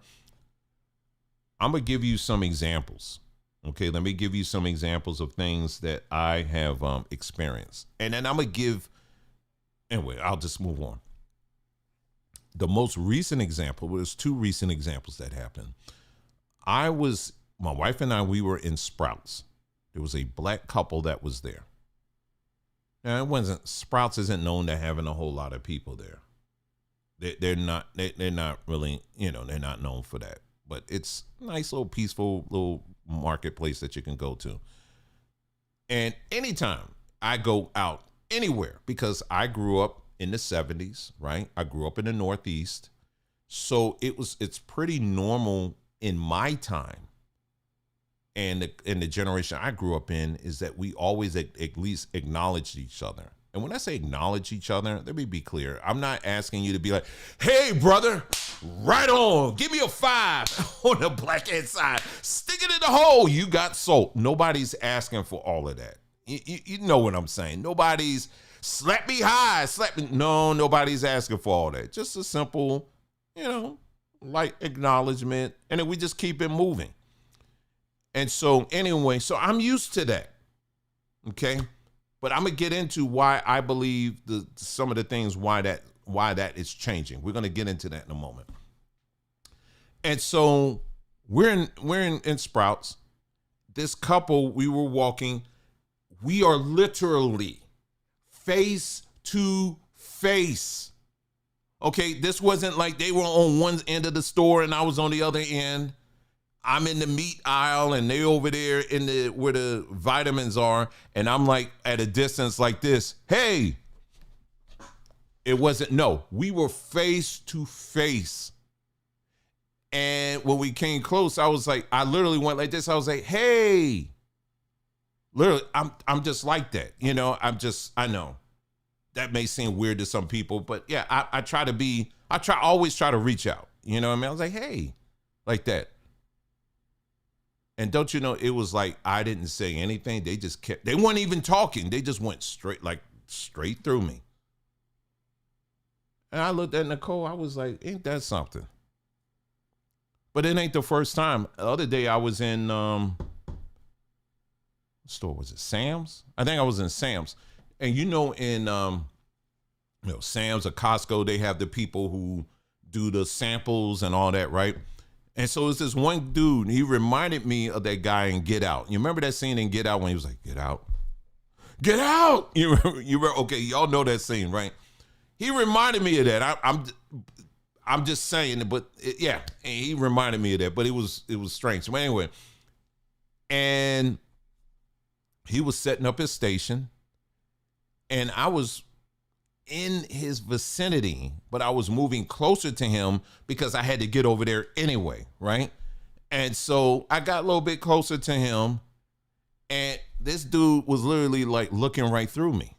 [SPEAKER 1] I'm going to give you some examples. Okay, let me give you some examples of things that I have experienced. And then I'm going to anyway, I'll just move on. The most recent example, there's two recent examples that happened. My wife and I, we were in Sprouts. There was a black couple that was there. Now, Sprouts isn't known to having a whole lot of people there. They're not really, they're not known for that. But it's a nice little peaceful little marketplace that you can go to. And anytime I go out anywhere, because I grew up in the 70s, right? I grew up in the Northeast. So it's pretty normal in my time and in the generation I grew up in, is that we always at least acknowledged each other. And when I say acknowledge each other, let me be clear. I'm not asking you to be like, hey, brother, right on. Give me a 5 on the blackhead side. Stick it in the hole. You got soap. Nobody's asking for all of that. You know what I'm saying? Nobody's slap me high. No, nobody's asking for all that. Just a simple, like acknowledgement. And then we just keep it moving. And so anyway, I'm used to that. Okay. But I'm going to get into why I believe some of the things, why that is changing. We're going to get into that in a moment. And so we're in Sprouts. This couple, we were walking. We are literally face to face. Okay, this wasn't like they were on one end of the store and I was on the other end. I'm in the meat aisle and they over there where the vitamins are, and I'm like at a distance like this. Hey, it wasn't, no, we were face to face. And when we came close, I was like, I literally went like this. I was like, hey, literally, I'm just like that. I know that may seem weird to some people, but yeah, I always try to reach out. You know what I mean? I was like, hey, like that. And don't you know, it was like, I didn't say anything. They weren't even talking. They just went straight through me. And I looked at Nicole. I was like, ain't that something? But it ain't the first time. The other day I was in, what store was it? Sam's? I think I was in Sam's. And in, Sam's or Costco, they have the people who do the samples and all that, right? And so it's this one dude, he reminded me of that guy in Get Out. You remember that scene in Get Out when he was like, get out? Get out! You remember? Okay, y'all know that scene, right? He reminded me of that. I'm just saying, but yeah, he reminded me of that, but it was strange. But anyway, and he was setting up his station, and I was in his vicinity, but I was moving closer to him because I had to get over there anyway, right? And so I got a little bit closer to him, and this dude was literally like looking right through me.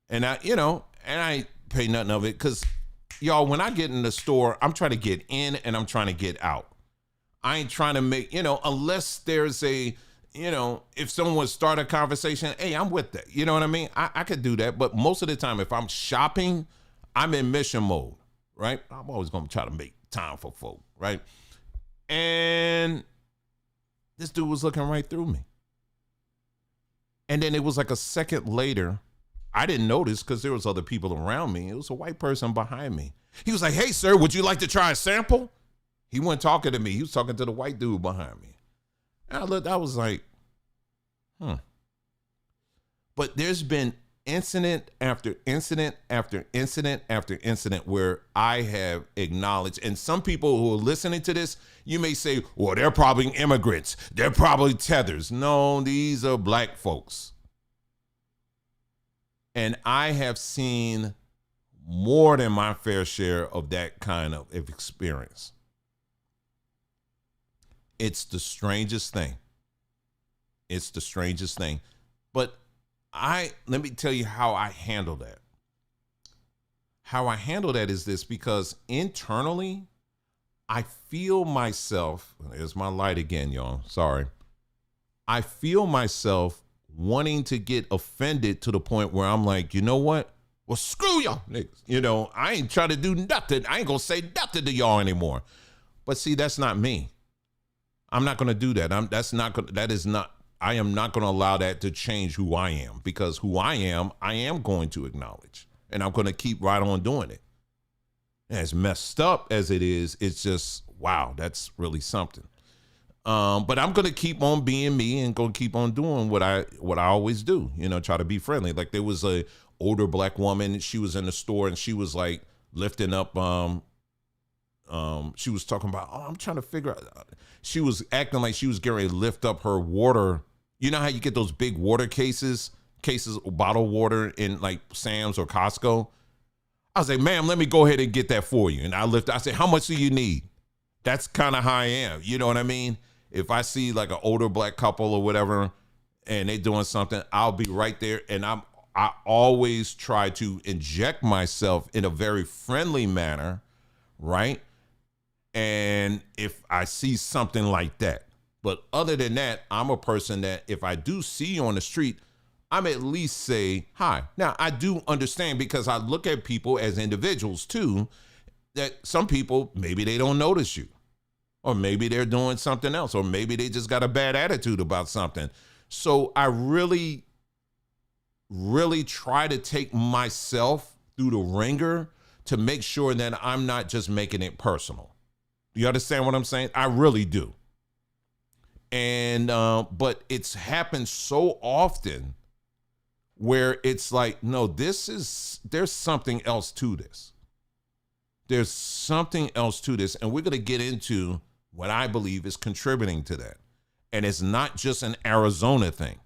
[SPEAKER 1] And I ain't pay nothing of it because, y'all, when I get in the store, I'm trying to get in and I'm trying to get out. I ain't trying to make, unless there's a, if someone start a conversation, hey, I'm with that. You know what I mean? I could do that. But most of the time, if I'm shopping, I'm in mission mode, right? I'm always going to try to make time for folk, right? And this dude was looking right through me. And then it was like a second later, I didn't notice because there was other people around me. It was a white person behind me. He was like, hey, sir, would you like to try a sample? He wasn't talking to me. He was talking to the white dude behind me. And I looked, I was like, But there's been incident after incident after incident after incident where I have acknowledged, and some people who are listening to this, you may say, well, they're probably immigrants. They're probably tethers. No, these are black folks. And I have seen more than my fair share of that kind of experience. It's the strangest thing. It's the strangest thing. But let me tell you how I handle that. How I handle that is this, because internally, I feel myself, there's my light again, y'all, sorry. I feel myself wanting to get offended to the point where I'm like, you know what? Well, screw y'all niggas. I ain't trying to do nothing. I ain't gonna say nothing to y'all anymore. But see, that's not me. I'm not gonna do that. I am not gonna allow that to change who I am, because who I am going to acknowledge. And I'm gonna keep right on doing it. As messed up as it is, it's just, wow, that's really something. But I'm gonna keep on being me and gonna keep on doing what I always do. Try to be friendly. Like, there was a older black woman. She was in the store and she was like lifting up. She was talking about, I'm trying to figure out. She was acting like she was getting ready to lift up her water. You know how you get those big water cases of bottled water in like Sam's or Costco? I was like, ma'am, let me go ahead and get that for you. And I said, how much do you need? That's kind of how I am. You know what I mean? If I see like an older black couple or whatever, and they doing something, I'll be right there. And I always try to inject myself in a very friendly manner, right? And if I see something like that. But other than that, I'm a person that if I do see you on the street, I'm at least say hi. Now, I do understand, because I look at people as individuals too, that some people, maybe they don't notice you, or maybe they're doing something else, or maybe they just got a bad attitude about something. So I really, really try to take myself through the ringer to make sure that I'm not just making it personal. You understand what I'm saying? I really do. And, but it's happened so often where it's like, no, there's something else to this. There's something else to this. And we're going to get into what I believe is contributing to that. And it's not just an Arizona thing.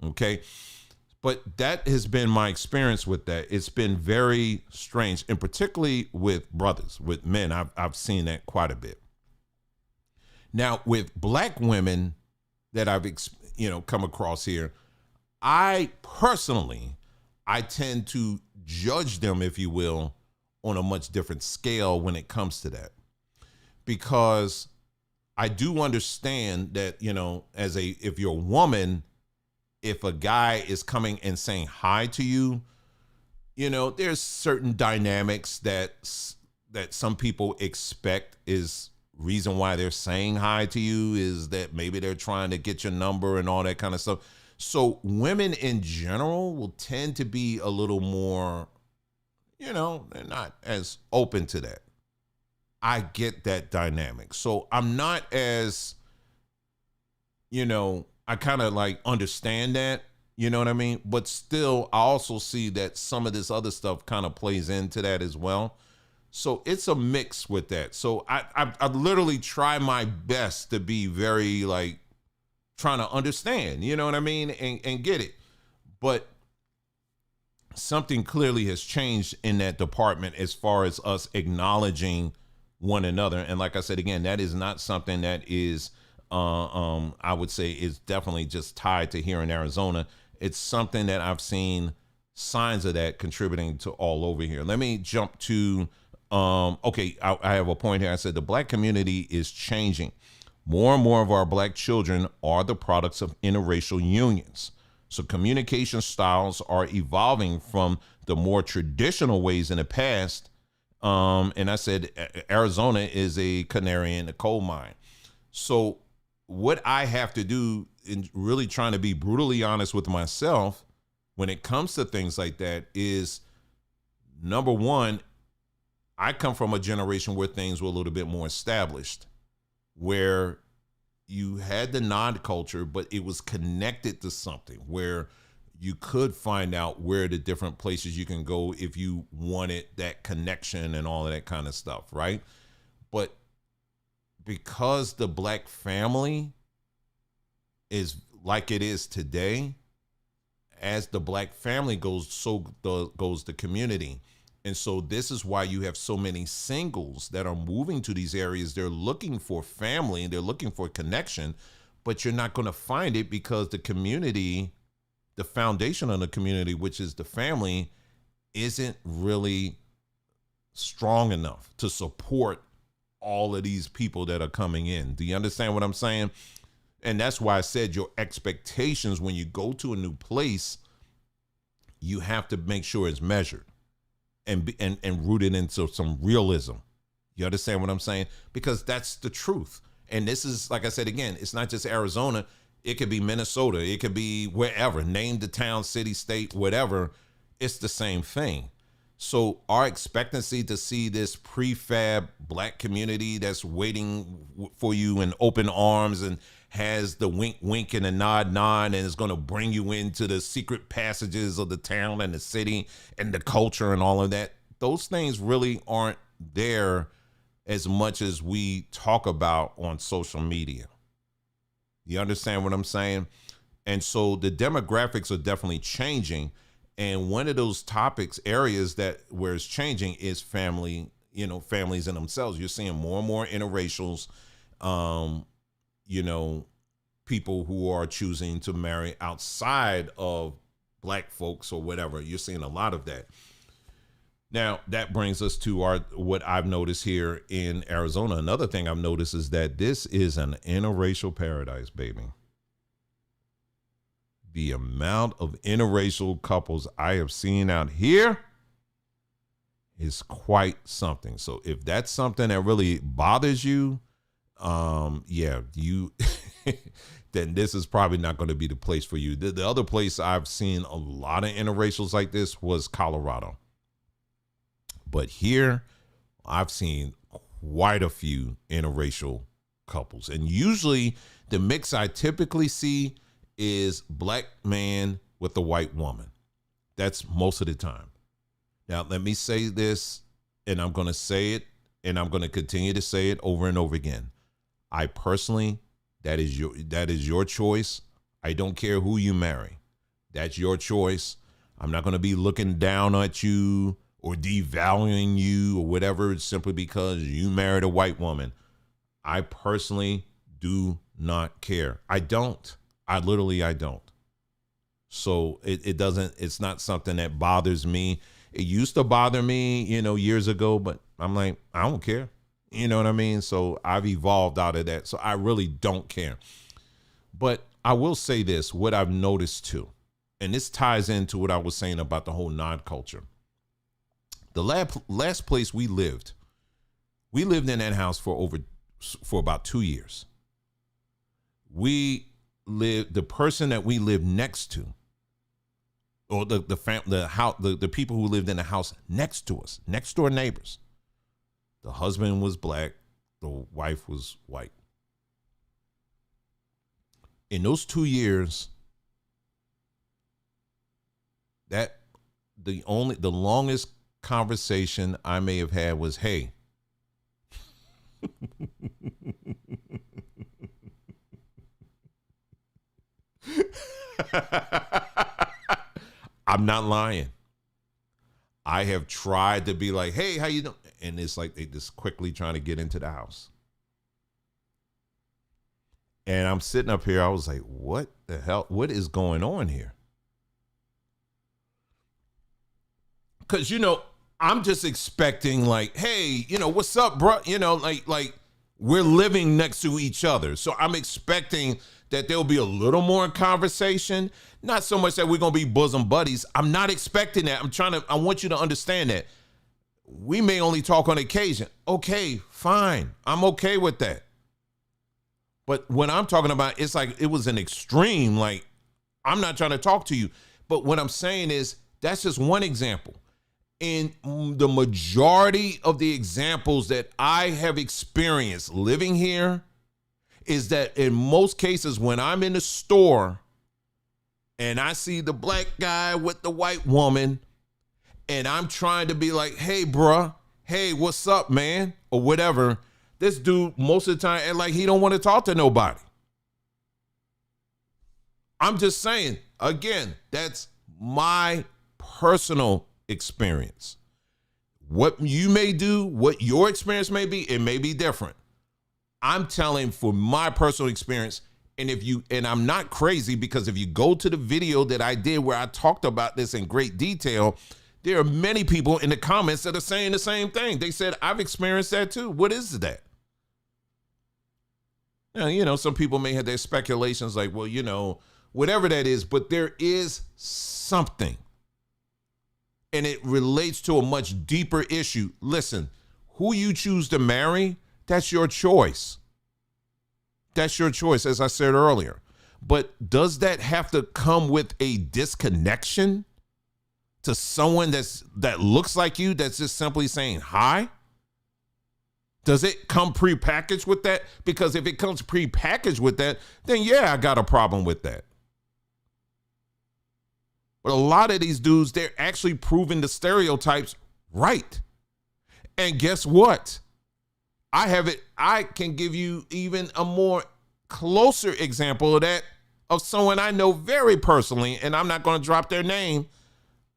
[SPEAKER 1] Okay. But that has been my experience with that. It's been very strange, and particularly with brothers, with men. I've seen that quite a bit. Now, with black women that I've come across here, I tend to judge them, if you will, on a much different scale when it comes to that, because I do understand that, if you're a woman, if a guy is coming and saying hi to you, there's certain dynamics that some people expect is reason why they're saying hi to you, is that maybe they're trying to get your number and all that kind of stuff. So women in general will tend to be a little more, they're not as open to that. I get that dynamic. So I'm not as, I kind of like understand that, you know what I mean? But still, I also see that some of this other stuff kind of plays into that as well. So it's a mix with that. So I literally try my best to be very like trying to understand, you know what I mean? And get it. But something clearly has changed in that department as far as us acknowledging one another. And like I said, again, that is not something that is, I would say is definitely just tied to here in Arizona. It's something that I've seen signs of that contributing to all over here. Let me jump to, I have a point here. I said the black community is changing. More and more of our black children are the products of interracial unions. So communication styles are evolving from the more traditional ways in the past. And I said Arizona is a canary in the coal mine. So what I have to do in really trying to be brutally honest with myself when it comes to things like that is, number one, I come from a generation where things were a little bit more established, where you had the non-culture, but it was connected to something where you could find out where the different places you can go if you wanted that connection and all of that kind of stuff, right? But because the black family is like it is today, as the black family goes, so goes the community. And so this is why you have so many singles that are moving to these areas. They're looking for family and they're looking for connection, but you're not going to find it because the community, the foundation of the community, which is the family, isn't really strong enough to support all of these people that are coming in. Do you understand what I'm saying? And that's why I said your expectations when you go to a new place, you have to make sure it's measured and rooted into some realism. You understand what I'm saying? Because that's the truth. And this is, like I said, again, it's not just Arizona. It could be Minnesota. It could be wherever. Name the town, city, state, whatever. It's the same thing. So our expectancy to see this prefab black community that's waiting for you in open arms and has the wink wink and the nod nod and is going to bring you into the secret passages of the town and the city and the culture and all of that, those things really aren't there as much as we talk about on social media. You understand what I'm saying? And so the demographics are definitely changing. And one of those topics, areas that where it's changing is family, families in themselves. You're seeing more and more interracials, people who are choosing to marry outside of black folks or whatever. You're seeing a lot of that. Now, that brings us to what I've noticed here in Arizona. Another thing I've noticed is that this is an interracial paradise, baby. The amount of interracial couples I have seen out here is quite something. So if that's something that really bothers you, then this is probably not going to be the place for you. The other place I've seen a lot of interracials like this was Colorado. But here, I've seen quite a few interracial couples. And usually the mix I typically see is black man with a white woman. That's most of the time. Now, let me say this, and I'm going to say it, and I'm going to continue to say it over and over again. I personally, that is your choice. I don't care who you marry. That's your choice. I'm not going to be looking down at you or devaluing you or whatever simply because you married a white woman. I personally do not care. I don't. I don't. So it's not something that bothers me. It used to bother me, years ago, but I'm like, I don't care. You know what I mean? So I've evolved out of that. So I really don't care. But I will say this, what I've noticed too, and this ties into what I was saying about the whole non-culture. The last place we lived in that house for about 2 years. The person that we lived next to, or the people who lived in the house next to us, next door neighbors, the husband was black, the wife was white. In those 2 years, the longest conversation I may have had was, hey, I'm not lying. I have tried to be like, hey, how you doing? And it's like they just quickly trying to get into the house. And I'm sitting up here, I was like, what the hell? What is going on here? Because, I'm just expecting like, hey, what's up, bro? Like we're living next to each other. So I'm expecting that there'll be a little more conversation. Not so much that we're going to be bosom buddies. I'm not expecting that. I want you to understand that. We may only talk on occasion. Okay, fine. I'm okay with that. But when I'm talking about, it's like it was an extreme. Like, I'm not trying to talk to you. But what I'm saying is that's just one example. In the majority of the examples that I have experienced living here is that in most cases when I'm in the store and I see the black guy with the white woman and I'm trying to be like, hey, bruh, hey, what's up, man? Or whatever. This dude, most of the time, and like he don't want to talk to nobody. I'm just saying, again, that's my personal experience. What you may do, what your experience may be, it may be different. I'm telling for my personal experience, and I'm not crazy, because if you go to the video that I did where I talked about this in great detail, there are many people in the comments that are saying the same thing. They said, I've experienced that too. What is that? Now, some people may have their speculations like, well, whatever that is, but there is something. And it relates to a much deeper issue. Listen, who you choose to marry, that's your choice. That's your choice, as I said earlier. But does that have to come with a disconnection to someone that looks like you, that's just simply saying hi? Does it come prepackaged with that? Because if it comes prepackaged with that, then yeah, I got a problem with that. But a lot of these dudes, they're actually proving the stereotypes right. And guess what? I can give you even a more closer example of that, of someone I know very personally, and I'm not going to drop their name.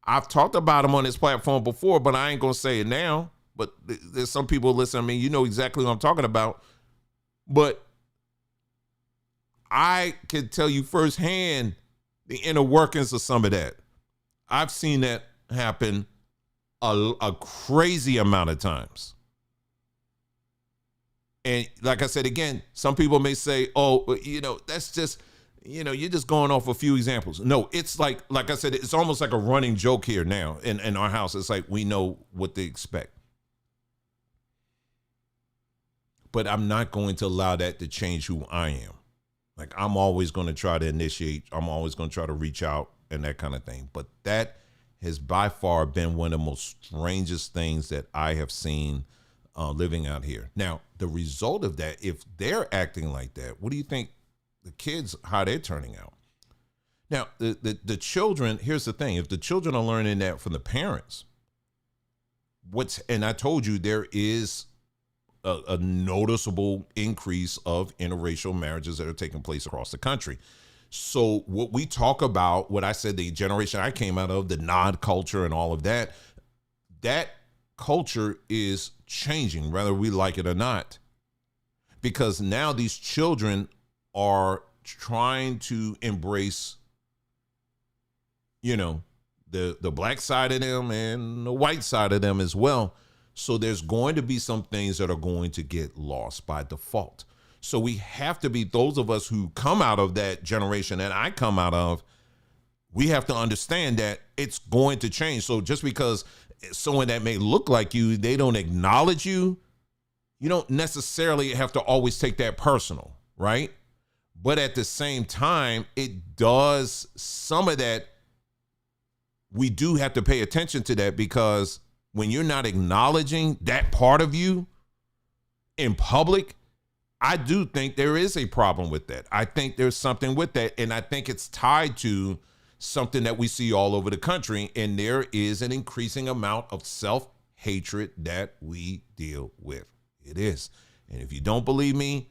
[SPEAKER 1] I've talked about them on this platform before, but I ain't going to say it now. But there's some people listening to me, you know exactly what I'm talking about. But I can tell you firsthand the inner workings of some of that. I've seen that happen a crazy amount of times. And like I said, again, some people may say, oh, that's just, you're just going off a few examples. No, it's like I said, it's almost like a running joke here now in our house. It's like we know what to expect. But I'm not going to allow that to change who I am. Like, I'm always going to try to initiate. I'm always going to try to reach out and that kind of thing. But that has by far been one of the most strangest things that I have seen living out here. Now, the result of that, if they're acting like that, what do you think the kids, how they're turning out? Now, the children, here's the thing. If the children are learning that from the parents, and I told you there is a noticeable increase of interracial marriages that are taking place across the country. So what we talk about, what I said, the generation I came out of, the nod culture and all of that, that culture is changing, whether we like it or not, because now these children are trying to embrace, the black side of them and the white side of them as well. So there's going to be some things that are going to get lost by default. So we have to be, those of us who come out of that generation that I come out of, we have to understand that it's going to change. So just because someone that may look like you, they don't acknowledge you, you don't necessarily have to always take that personal, right? But at the same time, it does, some of that, we do have to pay attention to that, because when you're not acknowledging that part of you in public, I do think there is a problem with that. I think there's something with that. And I think it's tied to something that we see all over the country. And there is an increasing amount of self-hatred that we deal with. It is. And if you don't believe me,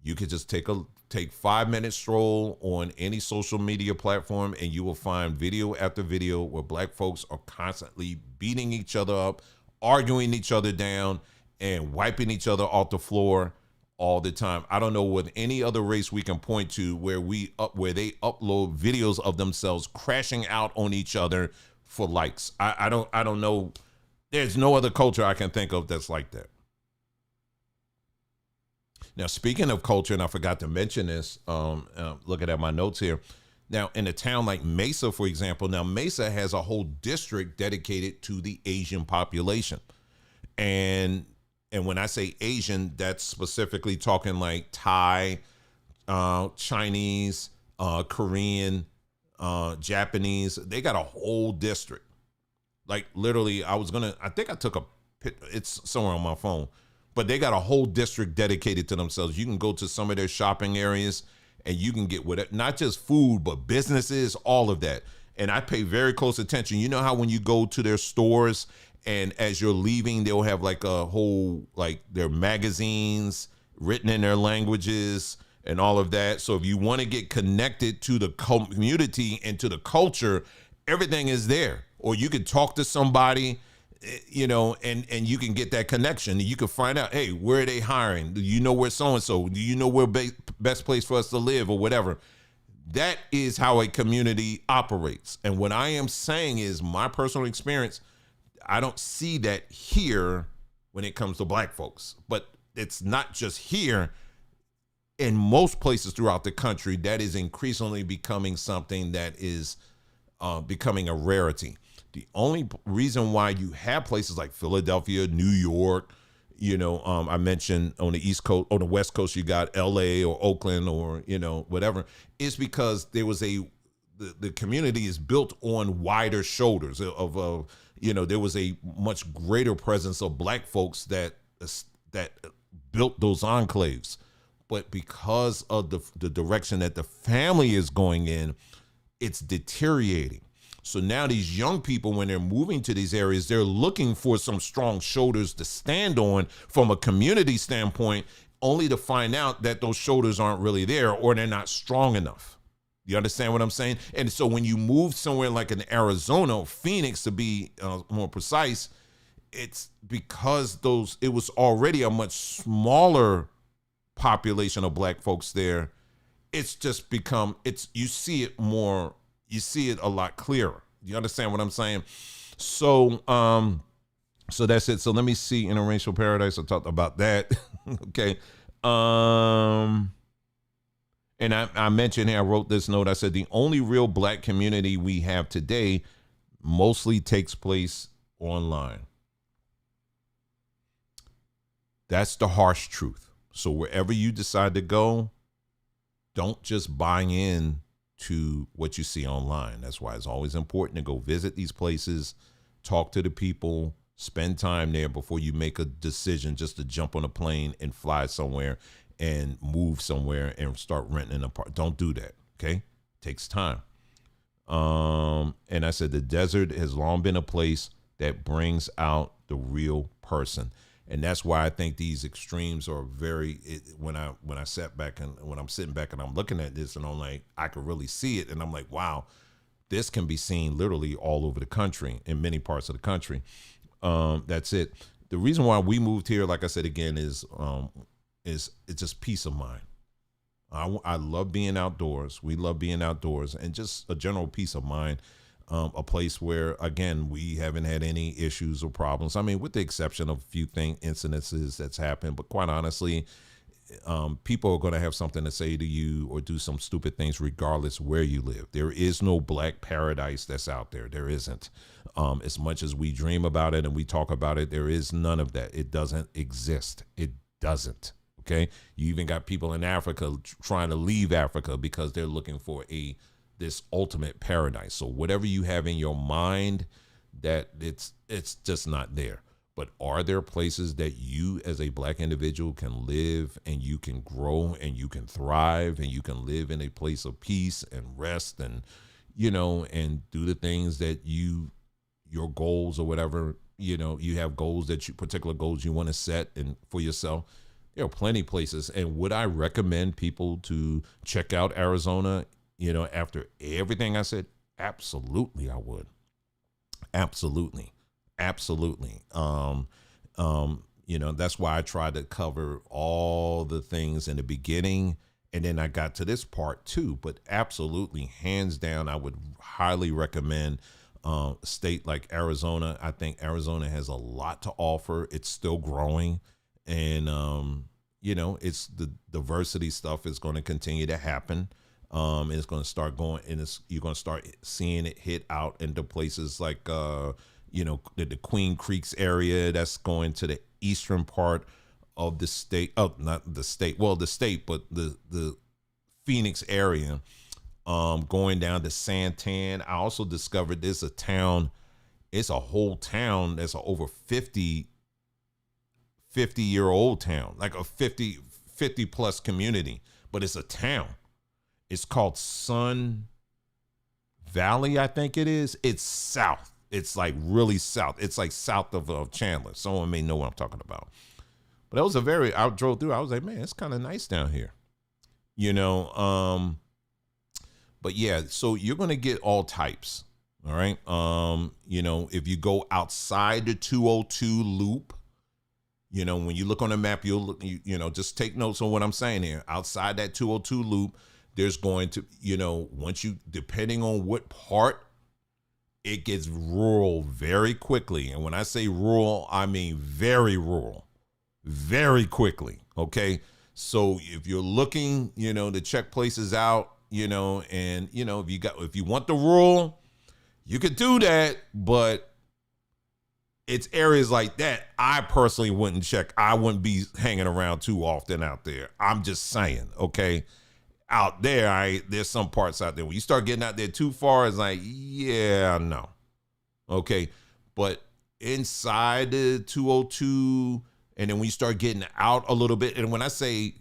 [SPEAKER 1] you could just take a take 5 minute stroll on any social media platform, and you will find video after video where black folks are constantly beating each other up, arguing each other down, and wiping each other off the floor all the time. I don't know what any other race we can point to where they upload videos of themselves crashing out on each other for likes. I don't know. There's no other culture I can think of that's like that. Now, speaking of culture, and I forgot to mention this, looking at my notes here. Now, in a town like Mesa, for example, now Mesa has a whole district dedicated to the Asian population. And when I say Asian, that's specifically talking like Thai, Chinese, Korean, Japanese. They got a whole district. Like literally, I think I took a picture. It's somewhere on my phone. But they got a whole district dedicated to themselves. You can go to some of their shopping areas and you can get whatever, not just food, but businesses, all of that. And I pay very close attention. You know how when you go to their stores and as you're leaving, they'll have like a whole, like their magazines written in their languages and all of that. So if you want to get connected to the community and to the culture, everything is there. Or you can talk to somebody, you know, and you can get that connection. You can find out, hey, where are they hiring? Do you know where so-and-so? Do you know where best place for us to live or whatever? That is how a community operates. And what I am saying is my personal experience, I don't see that here when it comes to black folks. But it's not just here. In most places throughout the country, that is increasingly becoming something that is becoming a rarity. The only reason why you have places like Philadelphia, New York, you know, I mentioned on the East Coast, on the West Coast, you got LA or Oakland or, you know, whatever, is because there was the community is built on wider shoulders of you know, there was a much greater presence of black folks that built those enclaves. But because of the direction that the family is going in, it's deteriorating. So now these young people, when they're moving to these areas, they're looking for some strong shoulders to stand on from a community standpoint, only to find out that those shoulders aren't really there or they're not strong enough. You understand what I'm saying? And so when you move somewhere like in Arizona or Phoenix, to be more precise, it's because it was already a much smaller population of black folks there. It's just become, you see it a lot clearer. You understand what I'm saying? So so that's it. So let me see, interracial paradise. I talked about that. Okay. And I mentioned here, I wrote this note. I said, the only real black community we have today mostly takes place online. That's the harsh truth. So wherever you decide to go, don't just buy in to what you see online. That's why it's always important to go visit these places, talk to the people, spend time there before you make a decision just to jump on a plane and fly somewhere and move somewhere and start renting an apartment. Don't do that, okay? Takes time. And I said the desert has long been a place that brings out the real person. And that's why I think these extremes are when I sat back and when I'm sitting back and I'm looking at this and I'm like, I could really see it. And I'm like, wow, this can be seen literally all over the country, in many parts of the country. That's it. The reason why we moved here, like I said, again, is it's just peace of mind. I love being outdoors. We love being outdoors and just a general peace of mind. A place where, again, we haven't had any issues or problems. I mean, with the exception of a few incidences that's happened, but quite honestly, people are going to have something to say to you or do some stupid things regardless where you live. There is no black paradise that's out there. There isn't. As much as we dream about it and we talk about it, there is none of that. It doesn't exist. It doesn't. Okay. You even got people in Africa trying to leave Africa because they're looking for this ultimate paradise. So whatever you have in your mind, that it's just not there. But are there places that you as a black individual can live and you can grow and you can thrive and you can live in a place of peace and rest and, you know, and do the things that your goals or whatever, you know, you have goals particular goals you want to set and for yourself. There are plenty of places. And would I recommend people to check out Arizona, after everything I said? Absolutely, I would. Absolutely. Absolutely. That's why I tried to cover all the things in the beginning. And then I got to this part too. But absolutely, hands down, I would highly recommend a state like Arizona. I think Arizona has a lot to offer. It's still growing. And, it's the diversity stuff is going to continue to happen. It's going to start going, and you're going to start seeing it hit out into places like, the Queen Creeks area. That's going to the eastern part of the state. Oh, not the state. Well, the state, but the Phoenix area. Going down to Santan. I also discovered there's a town. It's a whole town that's a over 50-year-old town, like a 50 plus community, but it's a town. It's called Sun Valley, I think it is. It's south. It's like really south. It's like south of Chandler. Someone may know what I'm talking about. But that was I drove through. I was like, man, it's kind of nice down here. But yeah, so you're going to get all types. All right. If you go outside the 202 loop, when you look on the map, just take notes on what I'm saying here. Outside that 202 loop, there's going to, depending on what part, it gets rural very quickly. And when I say rural, I mean very rural, very quickly. Okay. So if you're looking, to check places out, and, if you want the rural, you could do that, but it's areas like that I personally wouldn't check. I wouldn't be hanging around too often out there. I'm just saying, okay? Out there, there's some parts out there. When you start getting out there too far, it's like, yeah, no. Okay? But inside the 202, and then when you start getting out a little bit, and when I say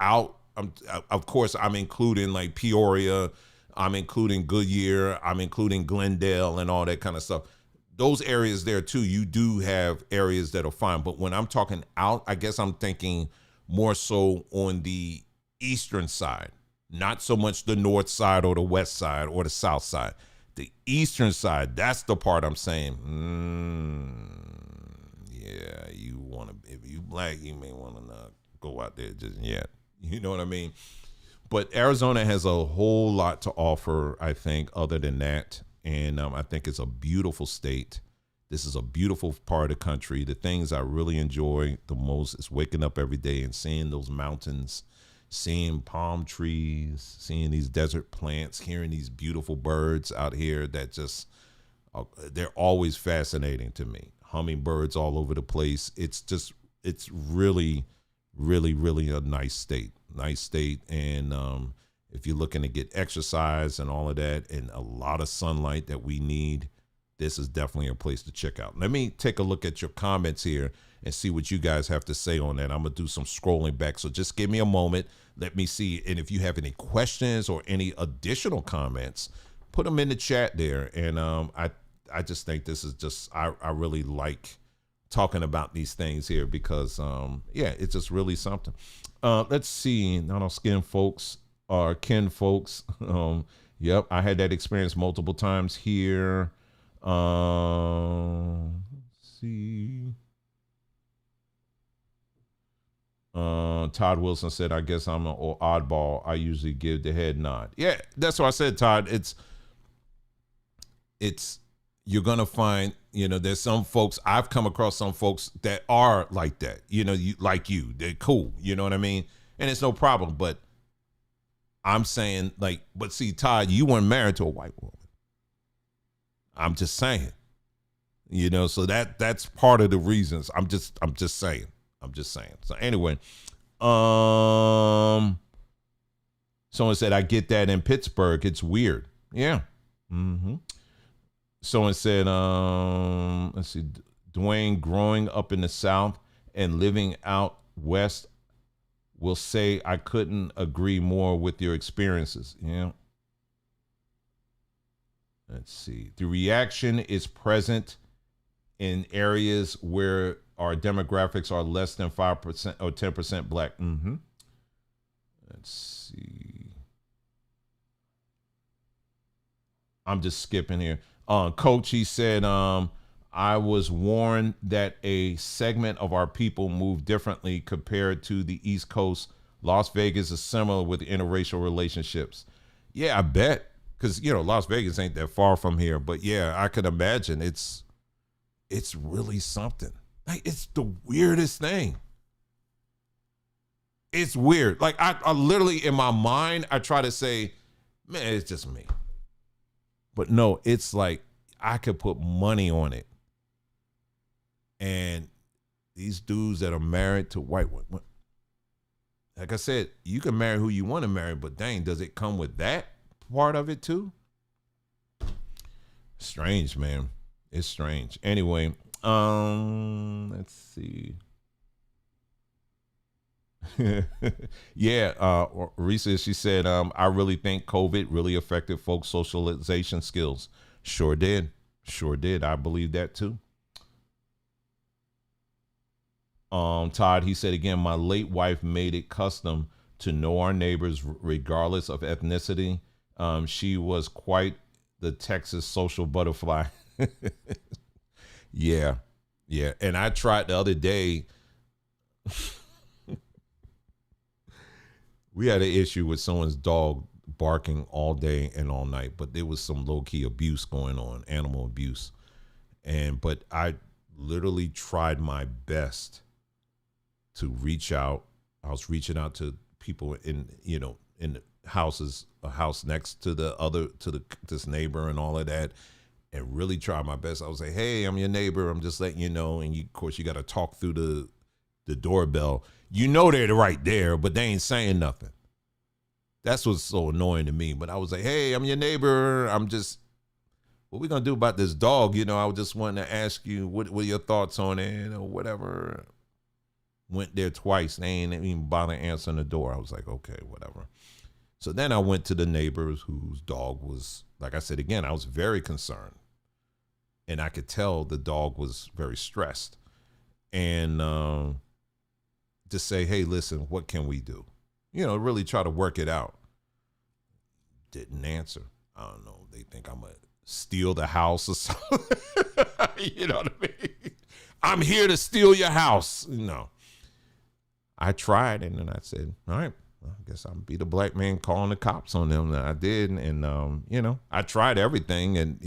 [SPEAKER 1] out, of course, I'm including like Peoria, I'm including Goodyear, I'm including Glendale and all that kind of stuff. Those areas there too, you do have areas that are fine. But when I'm talking out, I guess I'm thinking more so on the eastern side, not so much the north side or the west side or the south side. The eastern side, that's the part I'm saying, yeah, if you black, you may want to not go out there just yet. You know what I mean? But Arizona has a whole lot to offer, I think, other than that. And I think it's a beautiful state. This is a beautiful part of the country. The things I really enjoy the most is waking up every day and seeing those mountains, seeing palm trees, seeing these desert plants, hearing these beautiful birds out here that just, they're always fascinating to me. Hummingbirds all over the place. It's really, really, really a nice state. And if you're looking to get exercise and all of that and a lot of sunlight that we need, this is definitely a place to check out. Let me take a look at your comments here and see what you guys have to say on that. I'm going to do some scrolling back. So just give me a moment. Let me see. And if you have any questions or any additional comments, put them in the chat there. And I just think this is just, I really like talking about these things here because, it's just really something. Let's see. Not all skin folks. Ken folks, yep, I had that experience multiple times here. Let's see. Todd Wilson said, I guess I'm an oddball. I usually give the head nod. Yeah, that's what I said, Todd. It's you're gonna find, there's some folks, I've come across some folks that are like that, they're cool, you know what I mean? And it's no problem, but I'm saying, but see, Todd, you weren't married to a white woman. I'm just saying, so that's part of the reasons. I'm just saying. So anyway, someone said, I get that in Pittsburgh. It's weird. Yeah. Mm-hmm. Someone said, let's see, Dwayne, growing up in the South and living out West, will say I couldn't agree more with your experiences. Yeah. Let's see. The reaction is present in areas where our demographics are less than 5% or 10% black. Let's see. I'm just skipping here. Coach, he said, I was warned that a segment of our people move differently compared to the East Coast. Las Vegas is similar with interracial relationships. Yeah, I bet. Because, Las Vegas ain't that far from here. But yeah, I could imagine it's really something. Like, it's the weirdest thing. It's weird. Like, I literally, in my mind, I try to say, man, it's just me. But no, it's like, I could put money on it. And these dudes that are married to white women, like I said, you can marry who you want to marry, but dang, does it come with that part of it too? Strange, man. It's strange. Anyway, let's see. Yeah, Risa, she said, I really think COVID really affected folks' socialization skills. Sure did. Sure did. I believe that too. Todd, he said again, my late wife made it custom to know our neighbors regardless of ethnicity. She was quite the Texas social butterfly. Yeah. Yeah. And I tried the other day. We had an issue with someone's dog barking all day and all night, but there was some low-key abuse going on, animal abuse. But I literally tried my best to reach out. I was reaching out to people in the houses, a house next to this neighbor and all of that, and really try my best. I was like, hey, I'm your neighbor. I'm just letting you know. And of course, you got to talk through the doorbell. They're right there, but they ain't saying nothing. That's what's so annoying to me. But I was like, hey, I'm your neighbor. What we going to do about this dog? I was just wanting to ask you, what are your thoughts on it or whatever. Went there twice. They ain't even bother answering the door. I was like, okay, whatever. So then I went to the neighbors whose dog was, like I said, again, I was very concerned. And I could tell the dog was very stressed. And to say, hey, listen, what can we do? Really try to work it out. Didn't answer. I don't know. They think I'm going to steal the house or something. You know what I mean? I'm here to steal your house. I tried, and then I said, all right, well, I guess I'll be the black man calling the cops on them. And I did. And, I tried everything. And,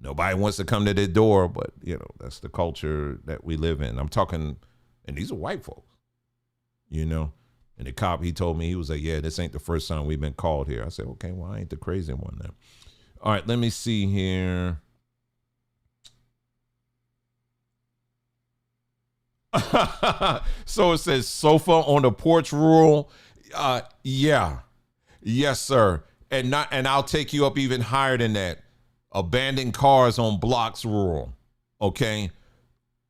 [SPEAKER 1] nobody wants to come to their door. But, that's the culture that we live in. I'm talking, and these are white folks, And the cop, he told me, he was like, yeah, this ain't the first time we've been called here. I said, okay, well, I ain't the crazy one then. All right, let me see here. So it says sofa on the porch rule. Yeah. Yes, sir. And I'll take you up even higher than that. Abandoned cars on blocks rule. Okay.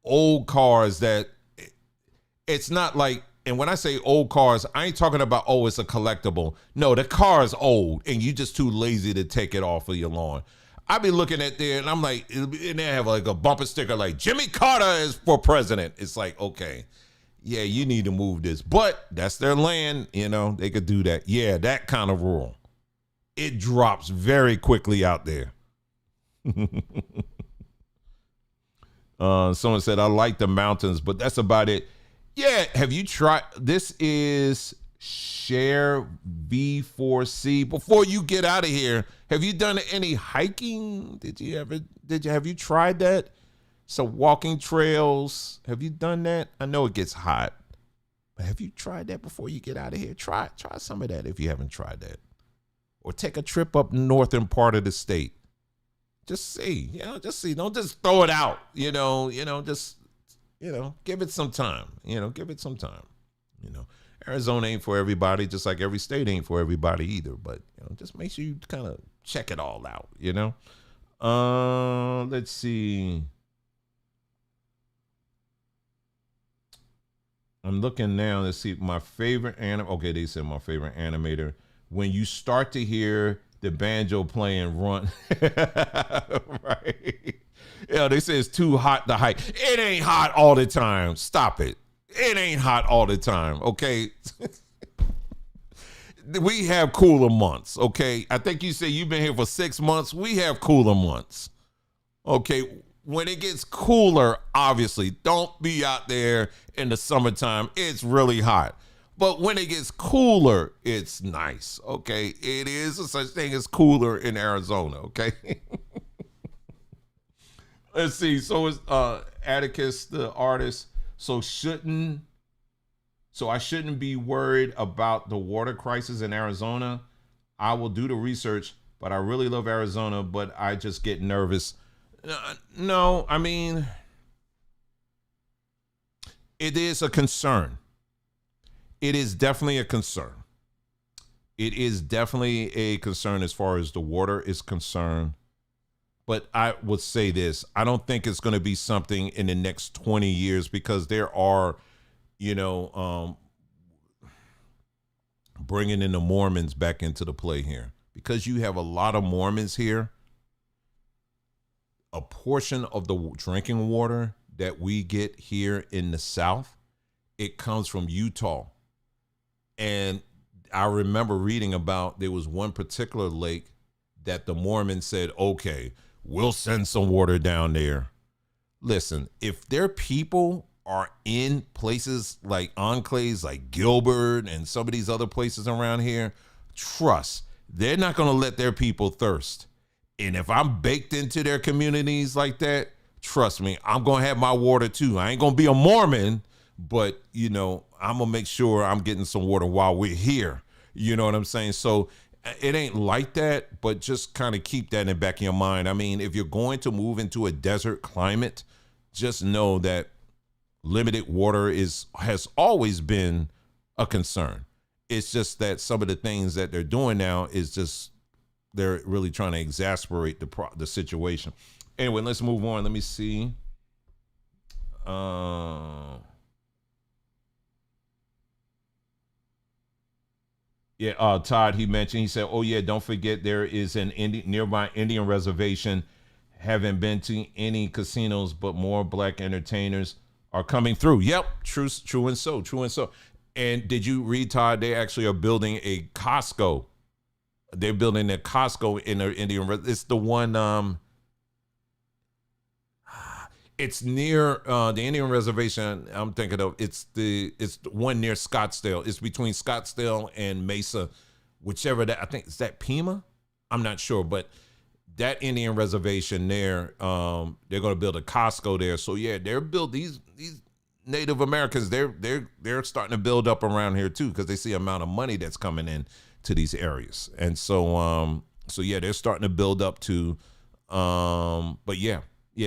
[SPEAKER 1] Old cars that it's not like, and when I say old cars, I ain't talking about, oh, it's a collectible. No, the car's old and you just too lazy to take it off of your lawn. I be looking at there and I'm like, and they have like a bumper sticker like Jimmy Carter is for president. It's like, okay, yeah, you need to move this, but that's their land. They could do that. Yeah, that kind of rule. It drops very quickly out there. Someone said, I like the mountains, but that's about it. Yeah, have you tried? This is Share V4C. Before you get out of here, have you done any hiking? Have you tried that? So walking trails, have you done that? I know it gets hot, but have you tried that before you get out of here? Try some of that if you haven't tried that. Or take a trip up northern part of the state. Just see, don't just throw it out, just give it some time, Arizona ain't for everybody, just like every state ain't for everybody either. But, just make sure you kind of check it all out, Let's see. I'm looking now. Let's see. My favorite okay, they said my favorite animator. When you start to hear the banjo playing run. Right. Yeah, they say it's too hot to hike. It ain't hot all the time. Stop it. It ain't hot all the time, okay? We have cooler months, okay? I think you said you've been here for 6 months. We have cooler months, okay? When it gets cooler, obviously, don't be out there in the summertime. It's really hot. But when it gets cooler, it's nice, okay? It is a such thing as cooler in Arizona, okay? Let's see. So it's Atticus, the artist. So I shouldn't be worried about the water crisis in Arizona. I will do the research, but I really love Arizona, but I just get nervous. No, I mean, it is a concern. It is definitely a concern. It is definitely a concern as far as the water is concerned. But I would say this, I don't think it's going to be something in the next 20 years because there are, bringing in the Mormons back into the play here. Because you have a lot of Mormons here, a portion of the drinking water that we get here in the South, it comes from Utah. And I remember reading about there was one particular lake that the Mormons said, okay, we'll send some water down there. Listen, if their people are in places like enclaves like Gilbert and some of these other places around here, trust, they're not going to let their people thirst. And if I'm baked into their communities like that, trust me, I'm going to have my water too. I ain't going to be a Mormon, but, I'm going to make sure I'm getting some water while we're here. You know what I'm saying? So it ain't like that, but just kind of keep that in the back of your mind. I mean, if you're going to move into a desert climate, just know that limited water has always been a concern. It's just that some of the things that they're doing now is just, they're really trying to exasperate the situation. Anyway, let's move on. Let me see. Todd, he mentioned, he said, oh yeah, don't forget there is an nearby Indian reservation. Haven't been to any casinos, but more black entertainers are coming through. Yep, true and so. And did you read, Todd, they actually are building a Costco. They're building a Costco in the Indian, it's the one, it's near the Indian reservation I'm thinking of. It's the one near Scottsdale. It's between Scottsdale and Mesa, whichever that, I think, is that Pima? I'm not sure, but that Indian reservation there, they're going to build a Costco there. So yeah, they're these Native Americans, they're starting to build up around here too, because they see the amount of money that's coming in to these areas. And so yeah, they're starting to build up to, but yeah,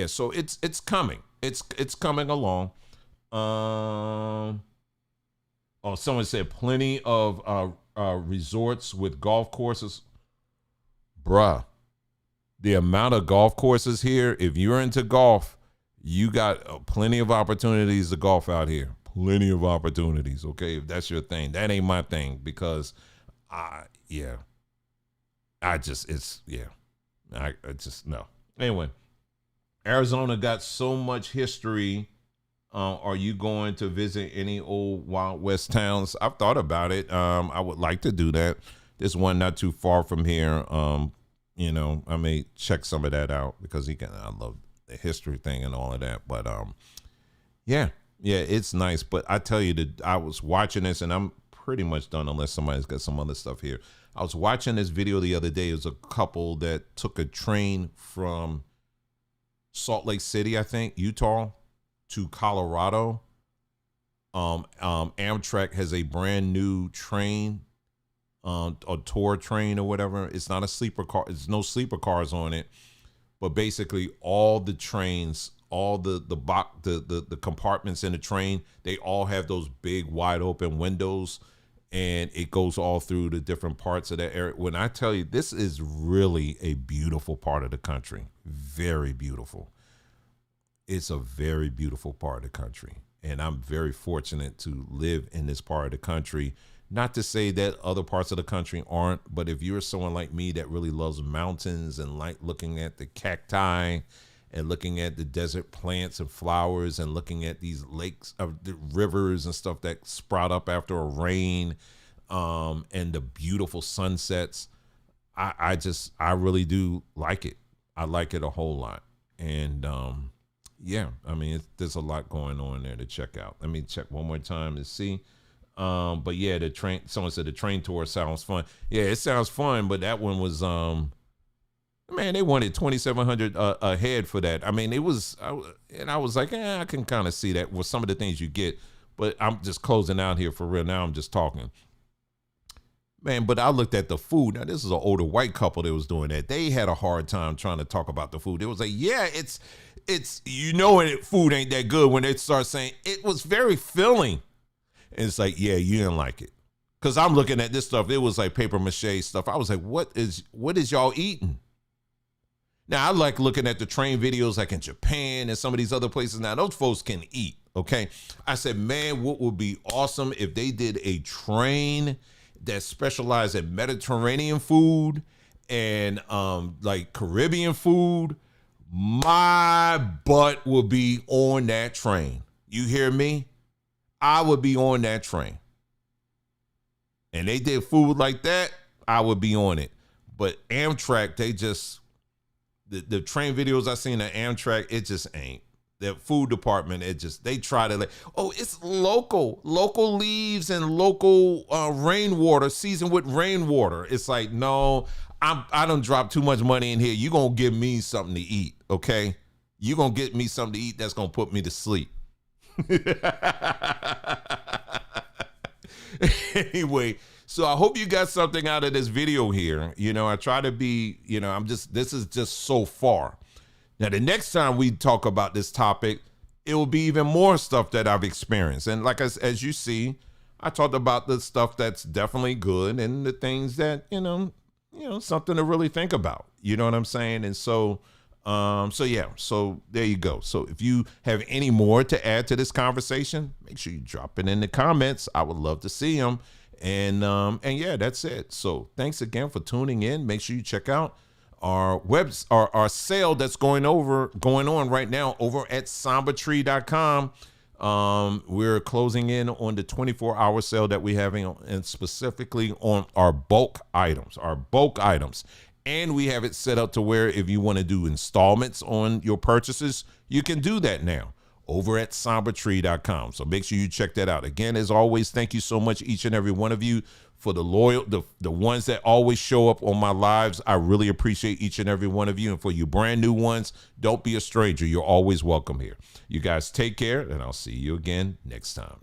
[SPEAKER 1] so it's coming. It's coming along. Someone said plenty of resorts with golf courses. Bruh, the amount of golf courses here, if you're into golf, you got plenty of opportunities to golf out here. Plenty of opportunities, okay? If that's your thing. That ain't my thing because I just no. Anyway, Arizona got so much history. Are you going to visit any old Wild West towns? I've thought about it. I would like to do that. There's one not too far from here. I may check some of that out because I love the history thing and all of that. But yeah, it's nice. But I tell you that I was watching this, and I'm pretty much done unless somebody's got some other stuff here. I was watching this video the other day. It was a couple that took a train from Salt Lake City, I think, Utah, to Colorado. Amtrak has a brand new train, a tour train or whatever. It's not a sleeper car. There's no sleeper cars on it, but basically all the trains, all the compartments in the train, they all have those big wide open windows, and it goes all through the different parts of that area. When I tell you, this is really a beautiful part of the country. Very beautiful. It's a very beautiful part of the country. And I'm very fortunate to live in this part of the country. Not to say that other parts of the country aren't, but if you're someone like me that really loves mountains and like looking at the cacti and looking at the desert plants and flowers and looking at these lakes of the rivers and stuff that sprout up after a rain, and the beautiful sunsets. I really do like it. I like it a whole lot. And yeah, I mean, there's a lot going on there to check out. Let me check one more time to see. But yeah, the train, someone said the train tour sounds fun. Yeah, it sounds fun, but that one was man, they wanted 2,700 a head for that. I mean, it was, and I was like, I can kind of see that with some of the things you get, but I'm just closing out here for real. Now I'm just talking. Man, but I looked at the food. Now, this is an older white couple that was doing that. They had a hard time trying to talk about the food. It was like, yeah, it's food ain't that good when they start saying it was very filling. And it's like, yeah, you didn't like it. Because I'm looking at this stuff. It was like paper mache stuff. I was like, what is y'all eating? Now, I like looking at the train videos like in Japan and some of these other places. Now, those folks can eat, okay? I said, man, what would be awesome if they did a train that specialized in Mediterranean food and like Caribbean food. My butt would be on that train. You hear me? I would be on that train. And they did food like that, I would be on it. But Amtrak, they just, the train videos I seen at Amtrak, it just ain't. The food department, they try to it's local leaves and local rainwater, seasoned with rainwater. It's like, no, I done dropped too much money in here. You gonna give me something to eat, okay? You gonna get me something to eat that's gonna put me to sleep. Anyway, so I hope you got something out of this video here. You know, I try to be, this is just so far. Now, the next time we talk about this topic, it will be even more stuff that I've experienced. And like as you see, I talked about the stuff that's definitely good and the things that, something to really think about. You know what I'm saying? And so yeah, so there you go. So if you have any more to add to this conversation, make sure you drop it in the comments. I would love to see them. And yeah, that's it. So thanks again for tuning in. Make sure you check out our sale that's going on right now over at sambatree.com. We're closing in on the 24-hour sale that we're having, and specifically on our bulk items. And we have it set up to where if you want to do installments on your purchases, you can do that now over at sambatree.com. So make sure you check that out. Again, as always, thank you so much, each and every one of you, for the ones that always show up on my lives. I really appreciate each and every one of you. And for you brand new ones, don't be a stranger. You're always welcome here. You guys take care, and I'll see you again next time.